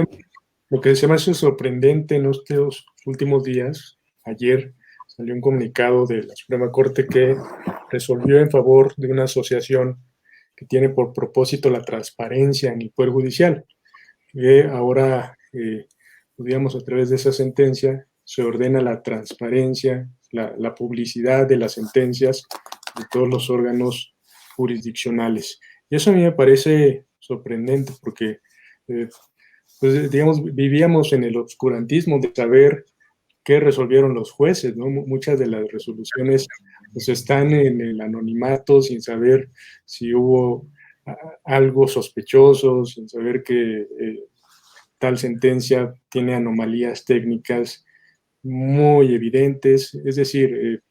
lo que se me hace sorprendente en estos últimos días, ayer salió un comunicado de la Suprema Corte que resolvió en favor de una asociación que tiene por propósito la transparencia en el Poder Judicial. Ahora digamos, a través de esa sentencia se ordena la transparencia, la publicidad de las sentencias de todos los órganos jurisdiccionales. Y eso a mí me parece sorprendente porque, pues, digamos, vivíamos en el obscurantismo de saber qué resolvieron los jueces, ¿no? Muchas de las resoluciones pues, están en el anonimato sin saber si hubo algo sospechoso, sin saber que tal sentencia tiene anomalías técnicas muy evidentes. Es decir,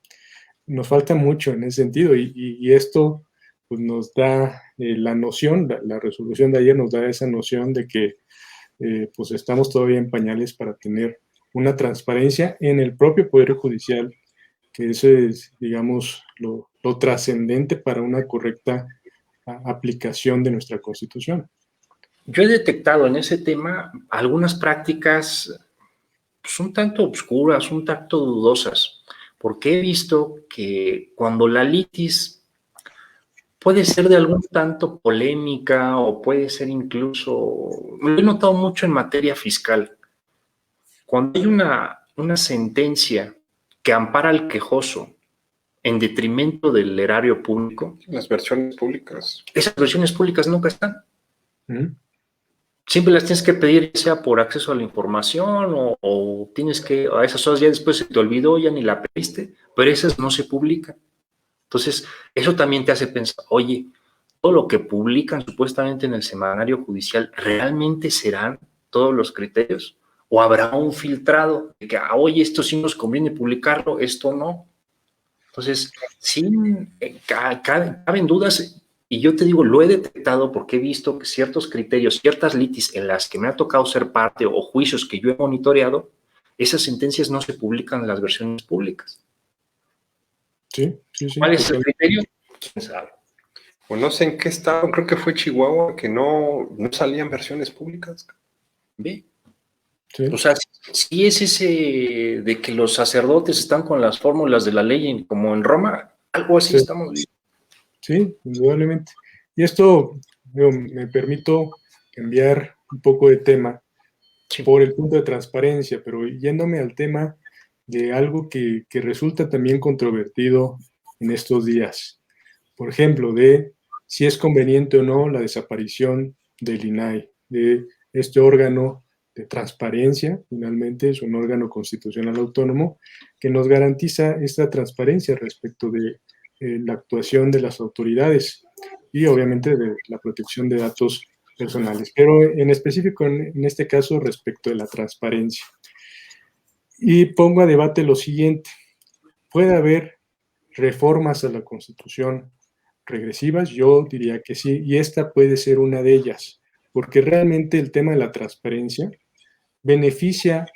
nos falta mucho en ese sentido y esto pues, nos da la noción, la resolución de ayer nos da esa noción de que pues estamos todavía en pañales para tener una transparencia en el propio Poder Judicial, que eso es, digamos, lo trascendente para una correcta aplicación de nuestra Constitución. Yo he detectado en ese tema algunas prácticas pues, un tanto obscuras, un tanto dudosas, porque he visto que cuando la litis puede ser de algún tanto polémica o puede ser incluso, lo he notado mucho en materia fiscal, cuando hay una sentencia que ampara al quejoso en detrimento del erario público, Las versiones públicas. esas versiones públicas nunca están. ¿Mm? Siempre las tienes que pedir, ya sea por acceso a la información o tienes que, a esas horas ya después se te olvidó, ya ni la pediste, pero esas no se publican. Entonces, eso también te hace pensar, oye, todo lo que publican supuestamente en el semanario judicial, ¿realmente serán todos los criterios? ¿O habrá un filtrado de que, oye, esto sí nos conviene publicarlo, esto no? Entonces, sí, caben dudas y yo te digo, lo he detectado porque he visto que ciertos criterios, ciertas litis en las que me ha tocado ser parte o juicios que yo he monitoreado, esas sentencias no se publican en las versiones públicas. Sí, sí, sí. ¿Cuál es el criterio? ¿Quién sabe? Pues no sé en qué estado, creo que fue Chihuahua, que no salían versiones públicas. ¿Ve? Sí. O sea, sí es ese de que los sacerdotes están con las fórmulas de la ley como en Roma, algo así Sí. estamos viendo. Sí, indudablemente. Y esto, me permito cambiar un poco de tema Sí. por el punto de transparencia, pero yéndome al tema de algo que resulta también controvertido en estos días. Por ejemplo, de si es conveniente o no la desaparición del INAI, de este órgano de transparencia, finalmente es un órgano constitucional autónomo que nos garantiza esta transparencia respecto de la actuación de las autoridades y obviamente de la protección de datos personales, pero en específico en este caso respecto de la transparencia. Y pongo a debate lo siguiente, ¿puede haber reformas a la Constitución regresivas? Yo diría que sí, y esta puede ser una de ellas, porque realmente el tema de la transparencia beneficia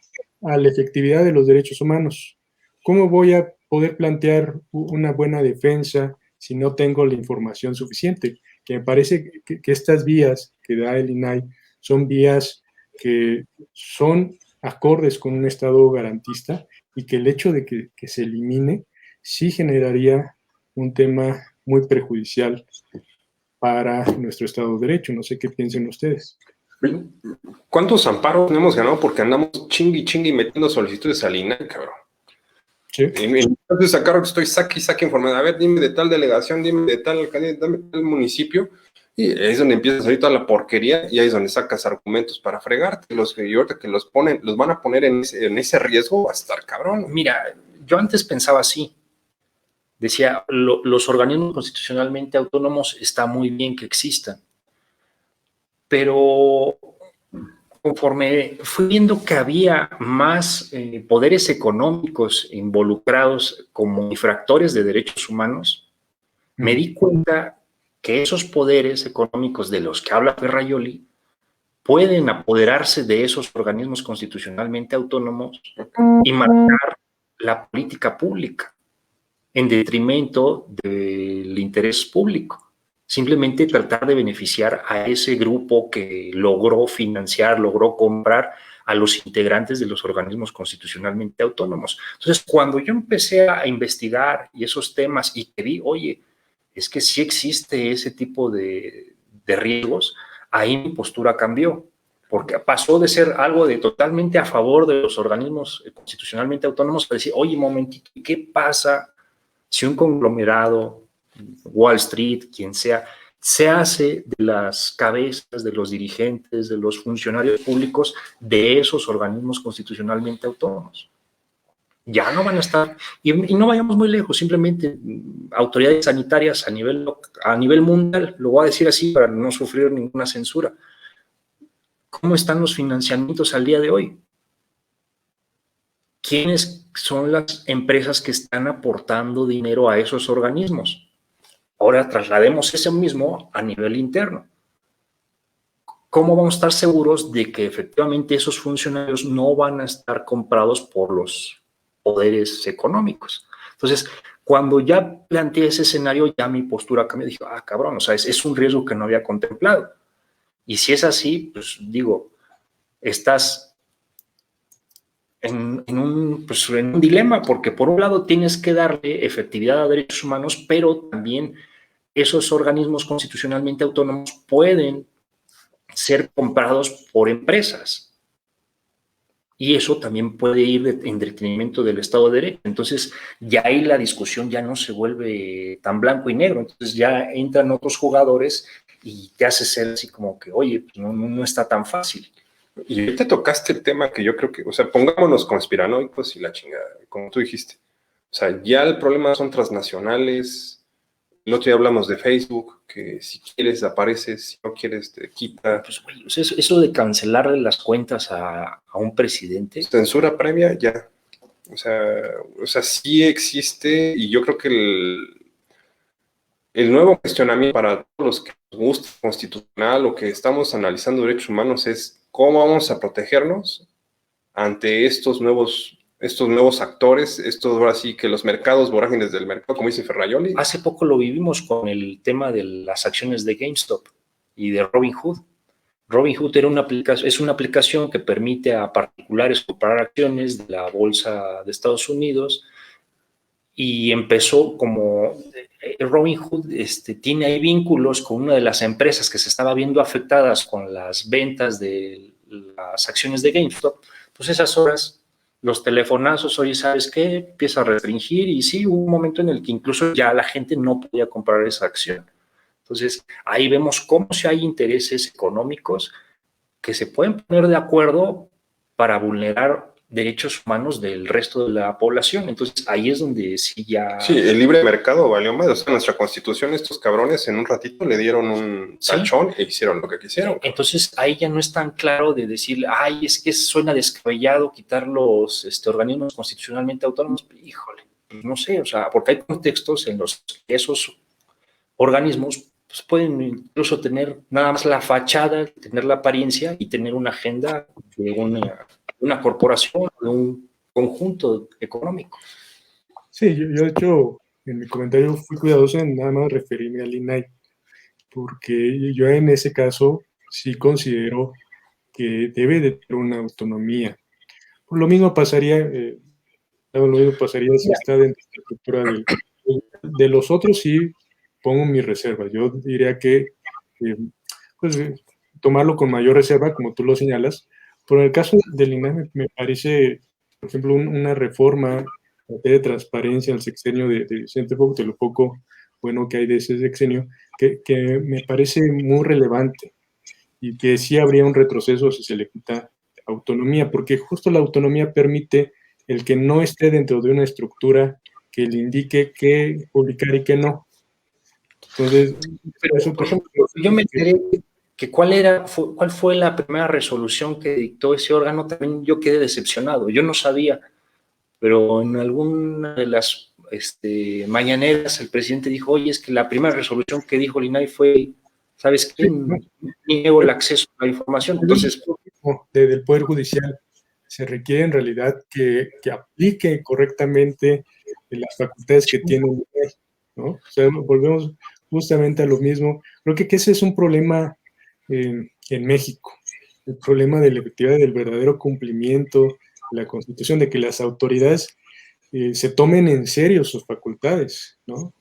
a la efectividad de los derechos humanos. ¿Cómo voy a poder plantear una buena defensa si no tengo la información suficiente? Que me parece que estas vías que da el INAI son vías que son acordes con un Estado garantista y que el hecho de que se elimine sí generaría un tema muy perjudicial para nuestro Estado de Derecho. No sé qué piensen ustedes. ¿Cuántos amparos no hemos ganado porque andamos chingui metiendo solicitudes al INAI, cabrón? Sí. Y entonces acá estoy saque información. A ver, dime de tal delegación, dime de tal alcaldía, dame de tal municipio. Y ahí es donde empiezas a salir toda la porquería y ahí es donde sacas argumentos para fregarte. Los que ahorita que los ponen, los van a poner en ese riesgo, va a estar cabrón. Mira, yo antes pensaba así. Decía, los organismos constitucionalmente autónomos está muy bien que existan, pero conforme fui viendo que había más poderes económicos involucrados como infractores de derechos humanos, me di cuenta que esos poderes económicos de los que habla Ferrajoli pueden apoderarse de esos organismos constitucionalmente autónomos y marcar la política pública en detrimento del interés público. Simplemente tratar de beneficiar a ese grupo que logró financiar, logró comprar a los integrantes de los organismos constitucionalmente autónomos. Entonces, cuando yo empecé a investigar y esos temas y que vi, oye, es que sí existe ese tipo de riesgos, ahí mi postura cambió, porque pasó de ser algo de totalmente a favor de los organismos constitucionalmente autónomos a decir, oye, un momentito, ¿qué pasa si un conglomerado, Wall Street, quien sea, se hace de las cabezas de los dirigentes, de los funcionarios públicos de esos organismos constitucionalmente autónomos? Ya no van a estar, y no vayamos muy lejos, simplemente autoridades sanitarias a nivel mundial, lo voy a decir así para no sufrir ninguna censura. ¿Cómo están los financiamientos al día de hoy? ¿Quiénes son las empresas que están aportando dinero a esos organismos? Ahora traslademos ese mismo a nivel interno. ¿Cómo vamos a estar seguros de que efectivamente esos funcionarios no van a estar comprados por los poderes económicos? Entonces, cuando ya planteé ese escenario, ya mi postura cambió. Dije, cabrón, o sea, es un riesgo que no había contemplado. Y si es así, pues digo, estás en un dilema, porque por un lado tienes que darle efectividad a derechos humanos, pero también esos organismos constitucionalmente autónomos pueden ser comprados por empresas. Y eso también puede ir en detrimento del Estado de Derecho. Entonces, ya ahí la discusión ya no se vuelve tan blanco y negro. Entonces, ya entran otros jugadores y te hace ser así como que, oye, pues no está tan fácil. Y ahorita tocaste el tema que yo creo que, o sea, pongámonos conspiranoicos y la chingada, como tú dijiste. O sea, ya el problema son transnacionales. El otro día hablamos de Facebook, que si quieres apareces, si no quieres te quita. Pues, güey, o sea, eso de cancelarle las cuentas a un presidente. Censura previa, ya. O sea, sí existe, y yo creo que el nuevo cuestionamiento para todos los que nos gusta constitucional o que estamos analizando derechos humanos es cómo vamos a protegernos ante estos nuevos actores, ahora sí que los mercados vorágines del mercado, como dice Ferrayoli. Hace poco lo vivimos con el tema de las acciones de GameStop y de Robinhood. Robinhood es una aplicación que permite a particulares comprar acciones de la bolsa de Estados Unidos, y empezó como Robinhood tiene ahí vínculos con una de las empresas que se estaba viendo afectadas con las ventas de las acciones de GameStop. Pues esas horas, los telefonazos, oye, ¿sabes qué? Empieza a restringir, y sí, hubo un momento en el que incluso ya la gente no podía comprar esa acción. Entonces, ahí vemos cómo si hay intereses económicos que se pueden poner de acuerdo para vulnerar derechos humanos del resto de la población. Entonces, ahí es donde sí ya... Sí, el libre mercado valió más. O sea, nuestra constitución, estos cabrones en un ratito le dieron un tachón e hicieron lo que quisieron. Entonces, ahí ya no es tan claro de decir, ay, es que suena descabellado quitar los organismos constitucionalmente autónomos. Híjole, pues no sé, o sea, porque hay contextos en los que esos organismos pues pueden incluso tener nada más la fachada, tener la apariencia y tener una agenda de una corporación, de un conjunto económico. Sí, yo de hecho en mi comentario fui cuidadoso en nada más referirme al INAI, porque yo en ese caso sí considero que debe de tener una autonomía. Lo mismo pasaría, si está dentro de la estructura de los otros, sí pongo mi reserva. Yo diría que pues, tomarlo con mayor reserva, como tú lo señalas. Pero en el caso del INAI me parece, por ejemplo, una reforma en materia de transparencia en el sexenio de Vicente Fox, de lo poco bueno que hay de ese sexenio, que me parece muy relevante, y que sí habría un retroceso si se le quita autonomía, porque justo la autonomía permite el que no esté dentro de una estructura que le indique qué publicar y qué no. Entonces, pero eso, por ejemplo, yo me enteré que cuál fue la primera resolución que dictó ese órgano. También yo quedé decepcionado. Yo no sabía, pero en alguna de las mañaneras el presidente dijo, oye, es que la primera resolución que dijo el INAI fue, ¿sabes qué? Niego el acceso a la información. Entonces, del Poder Judicial se requiere en realidad que aplique correctamente las facultades que tiene el INAI, ¿no? O sea, volvemos justamente a lo mismo. Creo que ese es un problema en México, el problema de la efectividad, del verdadero cumplimiento de la Constitución, de que las autoridades se tomen en serio sus facultades, ¿no?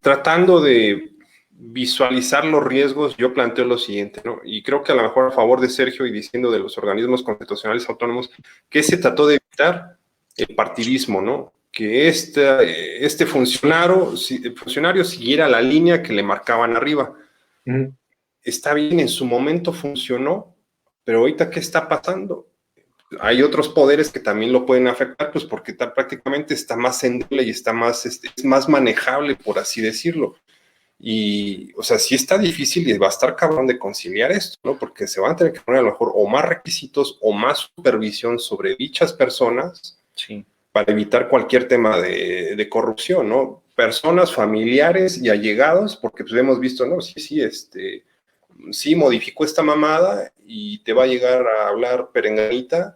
Tratando de visualizar los riesgos, yo planteo lo siguiente, ¿no? Y creo que a lo mejor a favor de Sergio y diciendo de los organismos constitucionales autónomos, que se trató de evitar el partidismo, ¿no? Que este funcionario siguiera la línea que le marcaban arriba. Está bien, en su momento funcionó, pero ahorita, ¿qué está pasando? Hay otros poderes que también lo pueden afectar, pues porque prácticamente está más endeble y está más, es más manejable, por así decirlo. Y, o sea, sí está difícil y va a estar cabrón de conciliar esto, ¿no? Porque se van a tener que poner a lo mejor o más requisitos o más supervisión sobre dichas personas, sí, para evitar cualquier tema de corrupción, ¿no? Personas, familiares y allegados, porque pues hemos visto, ¿no? Sí modificó esta mamada y te va a llegar a hablar Perenganita,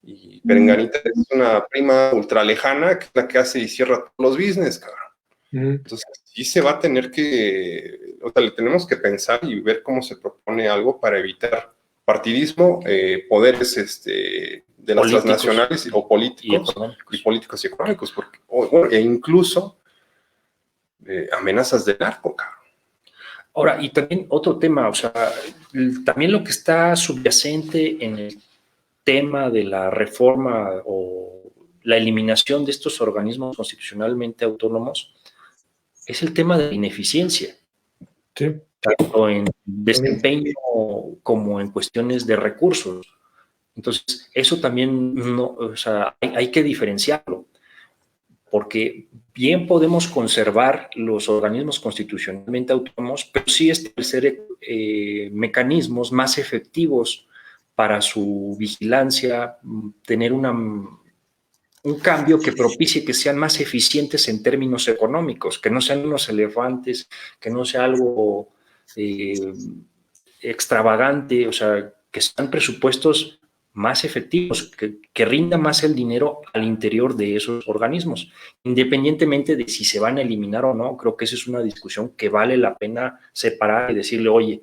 y Perenganita es una prima ultra lejana que es la que hace y cierra todos los business, cabrón. Entonces, sí se va a tener que, o sea, le tenemos que pensar y ver cómo se propone algo para evitar partidismo, poderes de las políticos transnacionales o políticos y económicos, porque, e incluso amenazas de narco, cabrón. Ahora, y también otro tema, o sea, también lo que está subyacente en el tema de la reforma o la eliminación de estos organismos constitucionalmente autónomos es el tema de la ineficiencia, sí, tanto en desempeño como en cuestiones de recursos. Entonces, eso también no, o sea, hay que diferenciarlo, porque bien podemos conservar los organismos constitucionalmente autónomos, pero sí establecer mecanismos más efectivos para su vigilancia, tener un cambio que propicie que sean más eficientes en términos económicos, que no sean unos elefantes, que no sea algo extravagante, o sea, que sean presupuestos más efectivos, que rinda más el dinero al interior de esos organismos, independientemente de si se van a eliminar o no. Creo que esa es una discusión que vale la pena separar y decirle, oye,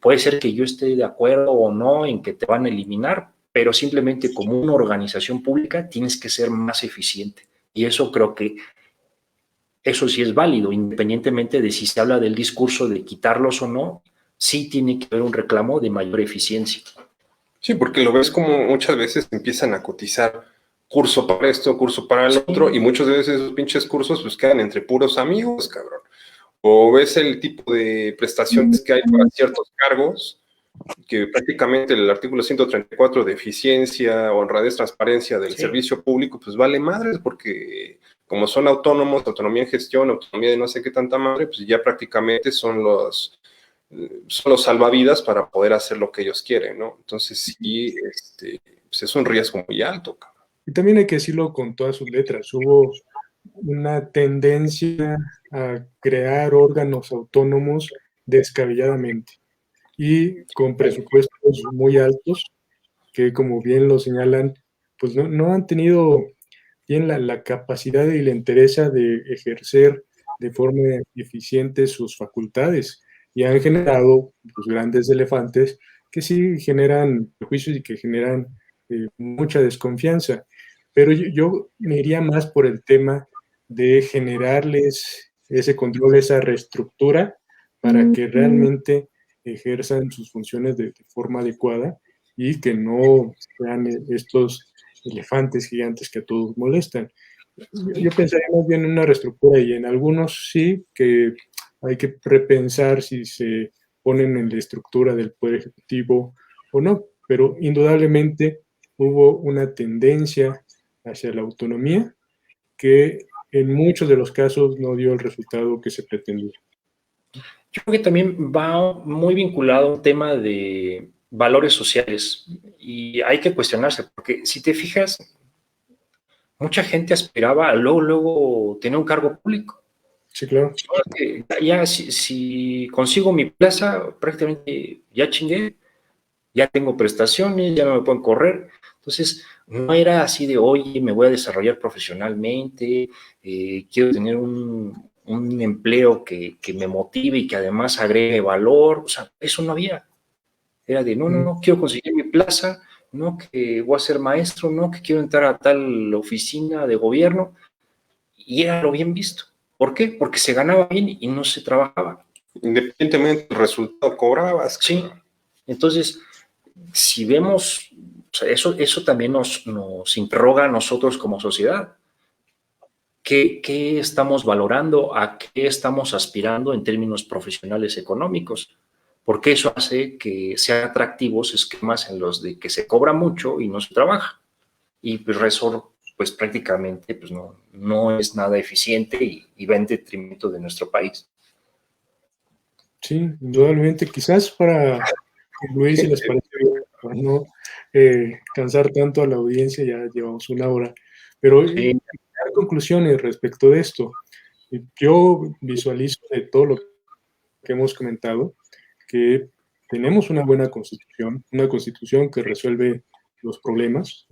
puede ser que yo esté de acuerdo o no en que te van a eliminar, pero simplemente como una organización pública tienes que ser más eficiente. Y eso creo que eso sí es válido, independientemente de si se habla del discurso de quitarlos o no, sí tiene que haber un reclamo de mayor eficiencia. Sí, porque lo ves como muchas veces empiezan a cotizar curso para esto, curso para el otro, y muchas veces esos pinches cursos pues quedan entre puros amigos, cabrón. O ves el tipo de prestaciones que hay para ciertos cargos, que prácticamente el artículo 134 de eficiencia, honradez, transparencia del servicio público, pues vale madres, porque como son autónomos, autonomía en gestión, autonomía de no sé qué tanta madre, pues ya prácticamente son los salvavidas para poder hacer lo que ellos quieren, ¿no? Entonces sí, pues es un riesgo muy alto, cabrón. Y también hay que decirlo con todas sus letras, hubo una tendencia a crear órganos autónomos descabelladamente y con presupuestos muy altos que, como bien lo señalan, pues no han tenido bien la capacidad y la entereza de ejercer de forma eficiente sus facultades y han generado pues, grandes elefantes que sí generan prejuicios y que generan mucha desconfianza. Pero yo me iría más por el tema de generarles ese control, esa reestructura para que realmente ejerzan sus funciones de forma adecuada y que no sean estos elefantes gigantes que a todos molestan. Yo pensaría más bien en una reestructura y en algunos sí que hay que repensar si se ponen en la estructura del Poder Ejecutivo o no, pero indudablemente hubo una tendencia hacia la autonomía que en muchos de los casos no dio el resultado que se pretendía. Yo creo que también va muy vinculado a un tema de valores sociales y hay que cuestionarse, porque si te fijas, mucha gente aspiraba a luego tener un cargo público. Sí, claro. Ya si consigo mi plaza, prácticamente ya chingué, ya tengo prestaciones, ya no me pueden correr. Entonces, no era así de, oye, me voy a desarrollar profesionalmente, quiero tener un empleo que me motive y que además agregue valor. O sea, eso no había. Era de, no, quiero conseguir mi plaza, no, que voy a ser maestro, no, que quiero entrar a tal oficina de gobierno. Y era lo bien visto. ¿Por qué? Porque se ganaba bien y no se trabajaba. Independientemente del resultado, cobrabas. Sí, entonces, si vemos, o sea, eso también nos interroga a nosotros como sociedad. ¿Qué estamos valorando? ¿A qué estamos aspirando en términos profesionales económicos? Porque eso hace que sean atractivos esquemas en los de que se cobra mucho y no se trabaja. Y pues eso, pues prácticamente pues no es nada eficiente y va en detrimento de nuestro país. Sí, indudablemente, quizás para concluir, si les parece bien, para no cansar tanto a la audiencia, ya llevamos una hora, pero Sí, dar conclusiones respecto de esto. Yo visualizo de todo lo que hemos comentado que tenemos una constitución que resuelve los problemas,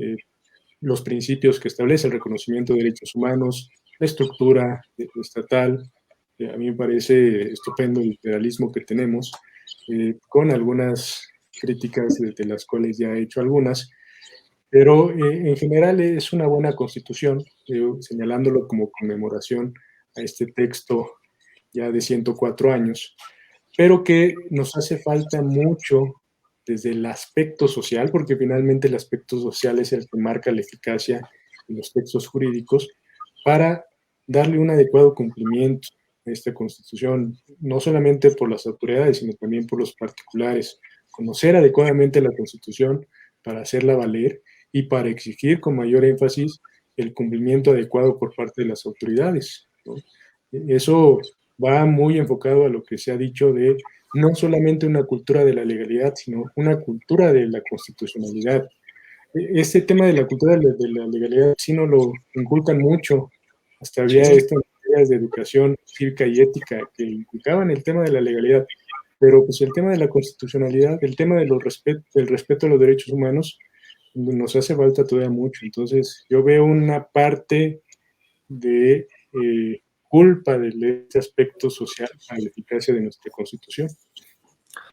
los principios que establece el reconocimiento de derechos humanos, la estructura estatal. A mí me parece estupendo el federalismo que tenemos, con algunas críticas de las cuales ya he hecho algunas, pero en general es una buena constitución, señalándolo como conmemoración a este texto ya de 104 años, pero que nos hace falta mucho desde el aspecto social, porque finalmente el aspecto social es el que marca la eficacia de los textos jurídicos, para darle un adecuado cumplimiento a esta Constitución, no solamente por las autoridades, sino también por los particulares. Conocer adecuadamente la Constitución para hacerla valer y para exigir con mayor énfasis el cumplimiento adecuado por parte de las autoridades, ¿no? Eso va muy enfocado a lo que se ha dicho de no solamente una cultura de la legalidad, sino una cultura de la constitucionalidad. Este tema de la cultura de la legalidad sí no lo inculcan mucho. Hasta sí, había estas materias de educación cívica y ética que inculcaban el tema de la legalidad, pero pues el tema de la constitucionalidad, el tema de del respeto a los derechos humanos, nos hace falta todavía mucho. Entonces, yo veo una parte de culpa de este aspecto social a la eficacia de nuestra Constitución.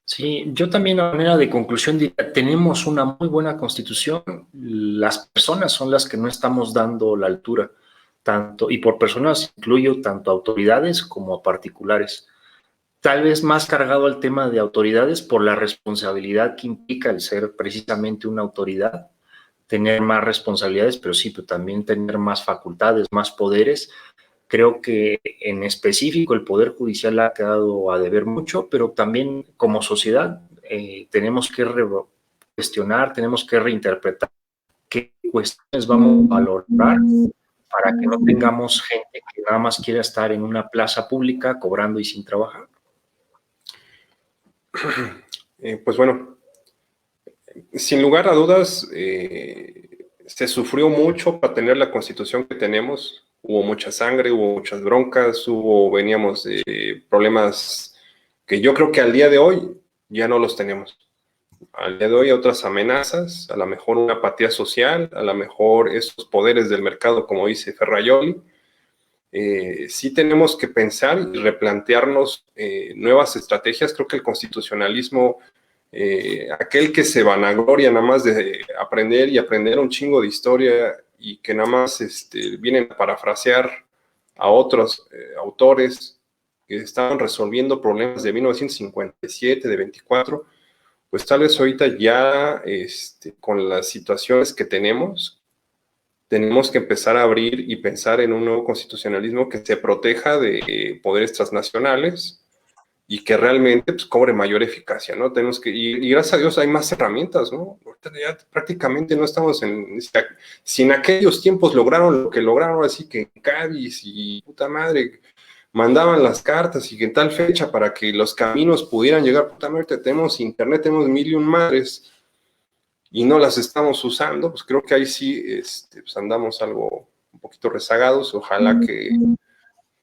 sí, yo también a manera de conclusión diría, tenemos una muy buena constitución, las personas son las que no estamos dando la altura, tanto, y por personas incluyo tanto autoridades como particulares. Tal vez más cargado al tema de autoridades por la responsabilidad que implica el ser precisamente una autoridad, tener más responsabilidades, pero sí, pero también tener más facultades, más poderes. Creo que en específico el Poder Judicial ha quedado a deber mucho, pero también como sociedad tenemos que cuestionar, tenemos que reinterpretar qué cuestiones vamos a valorar para que no tengamos gente que nada más quiera estar en una plaza pública cobrando y sin trabajar. Pues bueno, sin lugar a dudas, se sufrió mucho para tener la constitución que tenemos. Hubo mucha sangre, hubo muchas broncas, veníamos de problemas que yo creo que al día de hoy ya no los tenemos. Al día de hoy otras amenazas, a lo mejor una apatía social, a lo mejor esos poderes del mercado, como dice Ferrajoli. Sí tenemos que pensar y replantearnos nuevas estrategias. Creo que el constitucionalismo, aquel que se vanagloria nada más de aprender y aprender un chingo de historia y que nada más vienen a parafrasear a otros autores que estaban resolviendo problemas de 1957, de 24, pues tal vez ahorita ya con las situaciones que tenemos que empezar a abrir y pensar en un nuevo constitucionalismo que se proteja de poderes transnacionales y que realmente pues, cobre mayor eficacia, ¿no? Tenemos que, y gracias a Dios hay más herramientas, ¿no? Ahorita ya prácticamente no estamos si en aquellos tiempos lograron lo que lograron, así que en Cádiz y puta madre, mandaban las cartas y que en tal fecha para que los caminos pudieran llegar, puta madre, tenemos internet, tenemos mil y un madres, y no las estamos usando, pues creo que ahí sí pues andamos algo un poquito rezagados. Ojalá que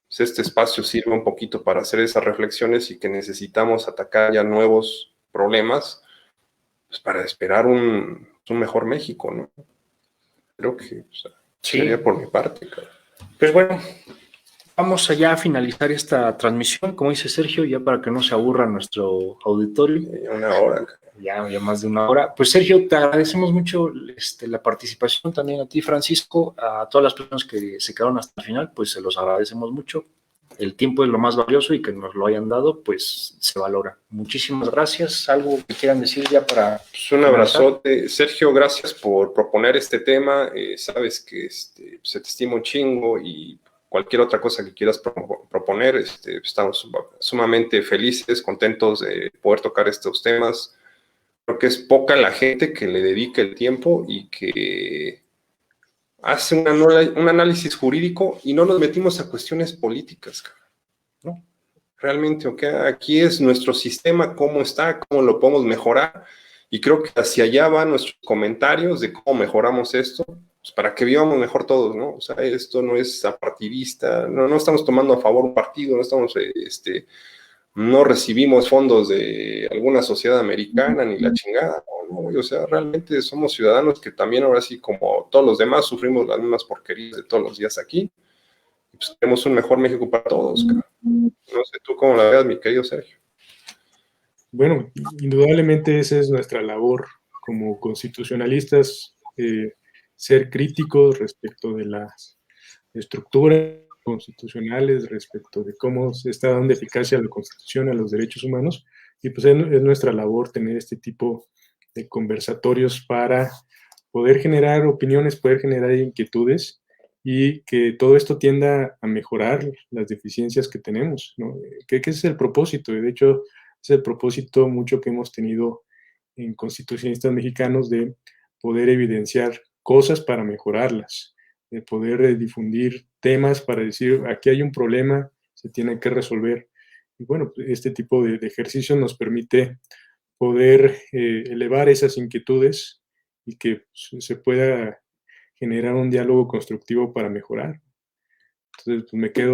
pues, este espacio sirva un poquito para hacer esas reflexiones y que necesitamos atacar ya nuevos problemas pues, para esperar un mejor México, ¿no? Creo que pues, sería por mi parte. Claro. Pues bueno, vamos allá a finalizar esta transmisión, como dice Sergio, ya para que no se aburra nuestro auditorio. Una hora. Ya más de una hora. Pues Sergio, te agradecemos mucho la participación, también a ti, Francisco, a todas las personas que se quedaron hasta el final, pues se los agradecemos mucho. el tiempo es lo más valioso y que nos lo hayan dado, pues se valora. Muchísimas gracias. ¿Algo que quieran decir ya para...? Pues un abrazote. Sergio, gracias por proponer este tema. Sabes que se te estima un chingo y cualquier otra cosa que quieras proponer, estamos sumamente felices, contentos de poder tocar estos temas. Creo que es poca la gente que le dedica el tiempo y que hace un análisis jurídico y no nos metimos a cuestiones políticas, ¿no? Realmente, aquí es nuestro sistema, cómo está, cómo lo podemos mejorar, y creo que hacia allá van nuestros comentarios de cómo mejoramos esto, pues para que vivamos mejor todos, ¿no? O sea, esto no es apartidista, no estamos tomando a favor un partido, no estamos, no recibimos fondos de alguna sociedad americana ni la chingada, no, o sea, realmente somos ciudadanos que también ahora sí, como todos los demás, sufrimos las mismas porquerías de todos los días aquí, y pues queremos un mejor México para todos, cara. No sé tú cómo la veas, mi querido Sergio. Bueno, indudablemente esa es nuestra labor como constitucionalistas, ser críticos respecto de las estructuras constitucionales, respecto de cómo se está dando eficacia a la Constitución, a los derechos humanos, y pues es nuestra labor tener este tipo de conversatorios para poder generar opiniones, poder generar inquietudes y que todo esto tienda a mejorar las deficiencias que tenemos, ¿no? Que ese es el propósito, y de hecho es el propósito mucho que hemos tenido en constitucionalistas mexicanos de poder evidenciar cosas para mejorarlas, de poder difundir temas para decir, aquí hay un problema, se tiene que resolver. Y bueno, este tipo de ejercicio nos permite poder elevar esas inquietudes y que se pueda generar un diálogo constructivo para mejorar. Entonces, pues me quedo